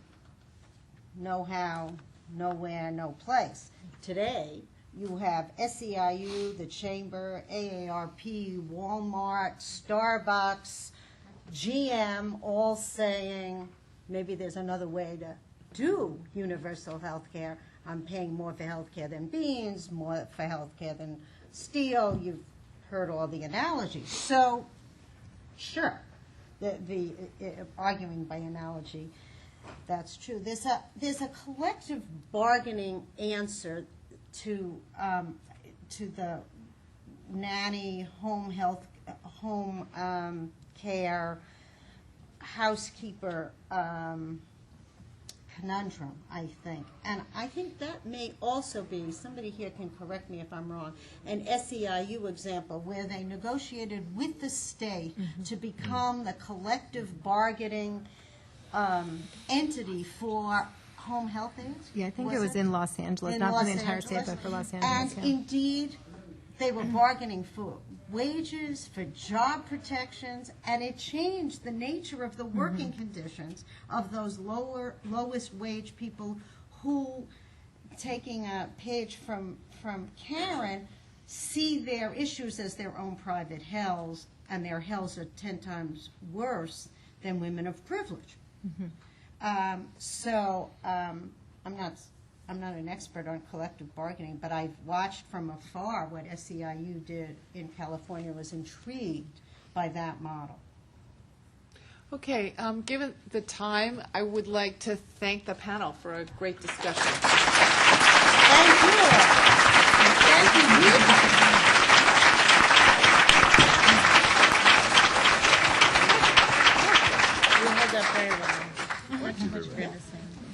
E: no how, nowhere, no place. Today, you have SEIU, the Chamber, AARP, Walmart, Starbucks, GM, all saying maybe there's another way to do universal health care. I'm paying more for health care than beans, more for health care than steel. You've heard all the analogies. So, sure, the arguing by analogy, that's true. There's a collective bargaining answer to the nanny, home care, housekeeper conundrum, I think. And I think that may also be, somebody here can correct me if I'm wrong, an SEIU example where they negotiated with the state to become the collective bargaining entity for home health aides.
B: Yeah, I think it was in Los Angeles, not for the entire state, but for Los Angeles.
E: And indeed, they were bargaining for wages, for job protections, and it changed the nature of the working conditions of those lowest wage people who, taking a page from Karen, see their issues as their own private hells, and their hells are 10 times worse than women of privilege. I'm not an expert on collective bargaining, but I've watched from afar what SEIU did in California, was intrigued by that model.
A: Okay, given the time, I would like to thank the panel for a great discussion.
E: Thank you. Thank you, Rita.
J: You held up very well. Much, much greater.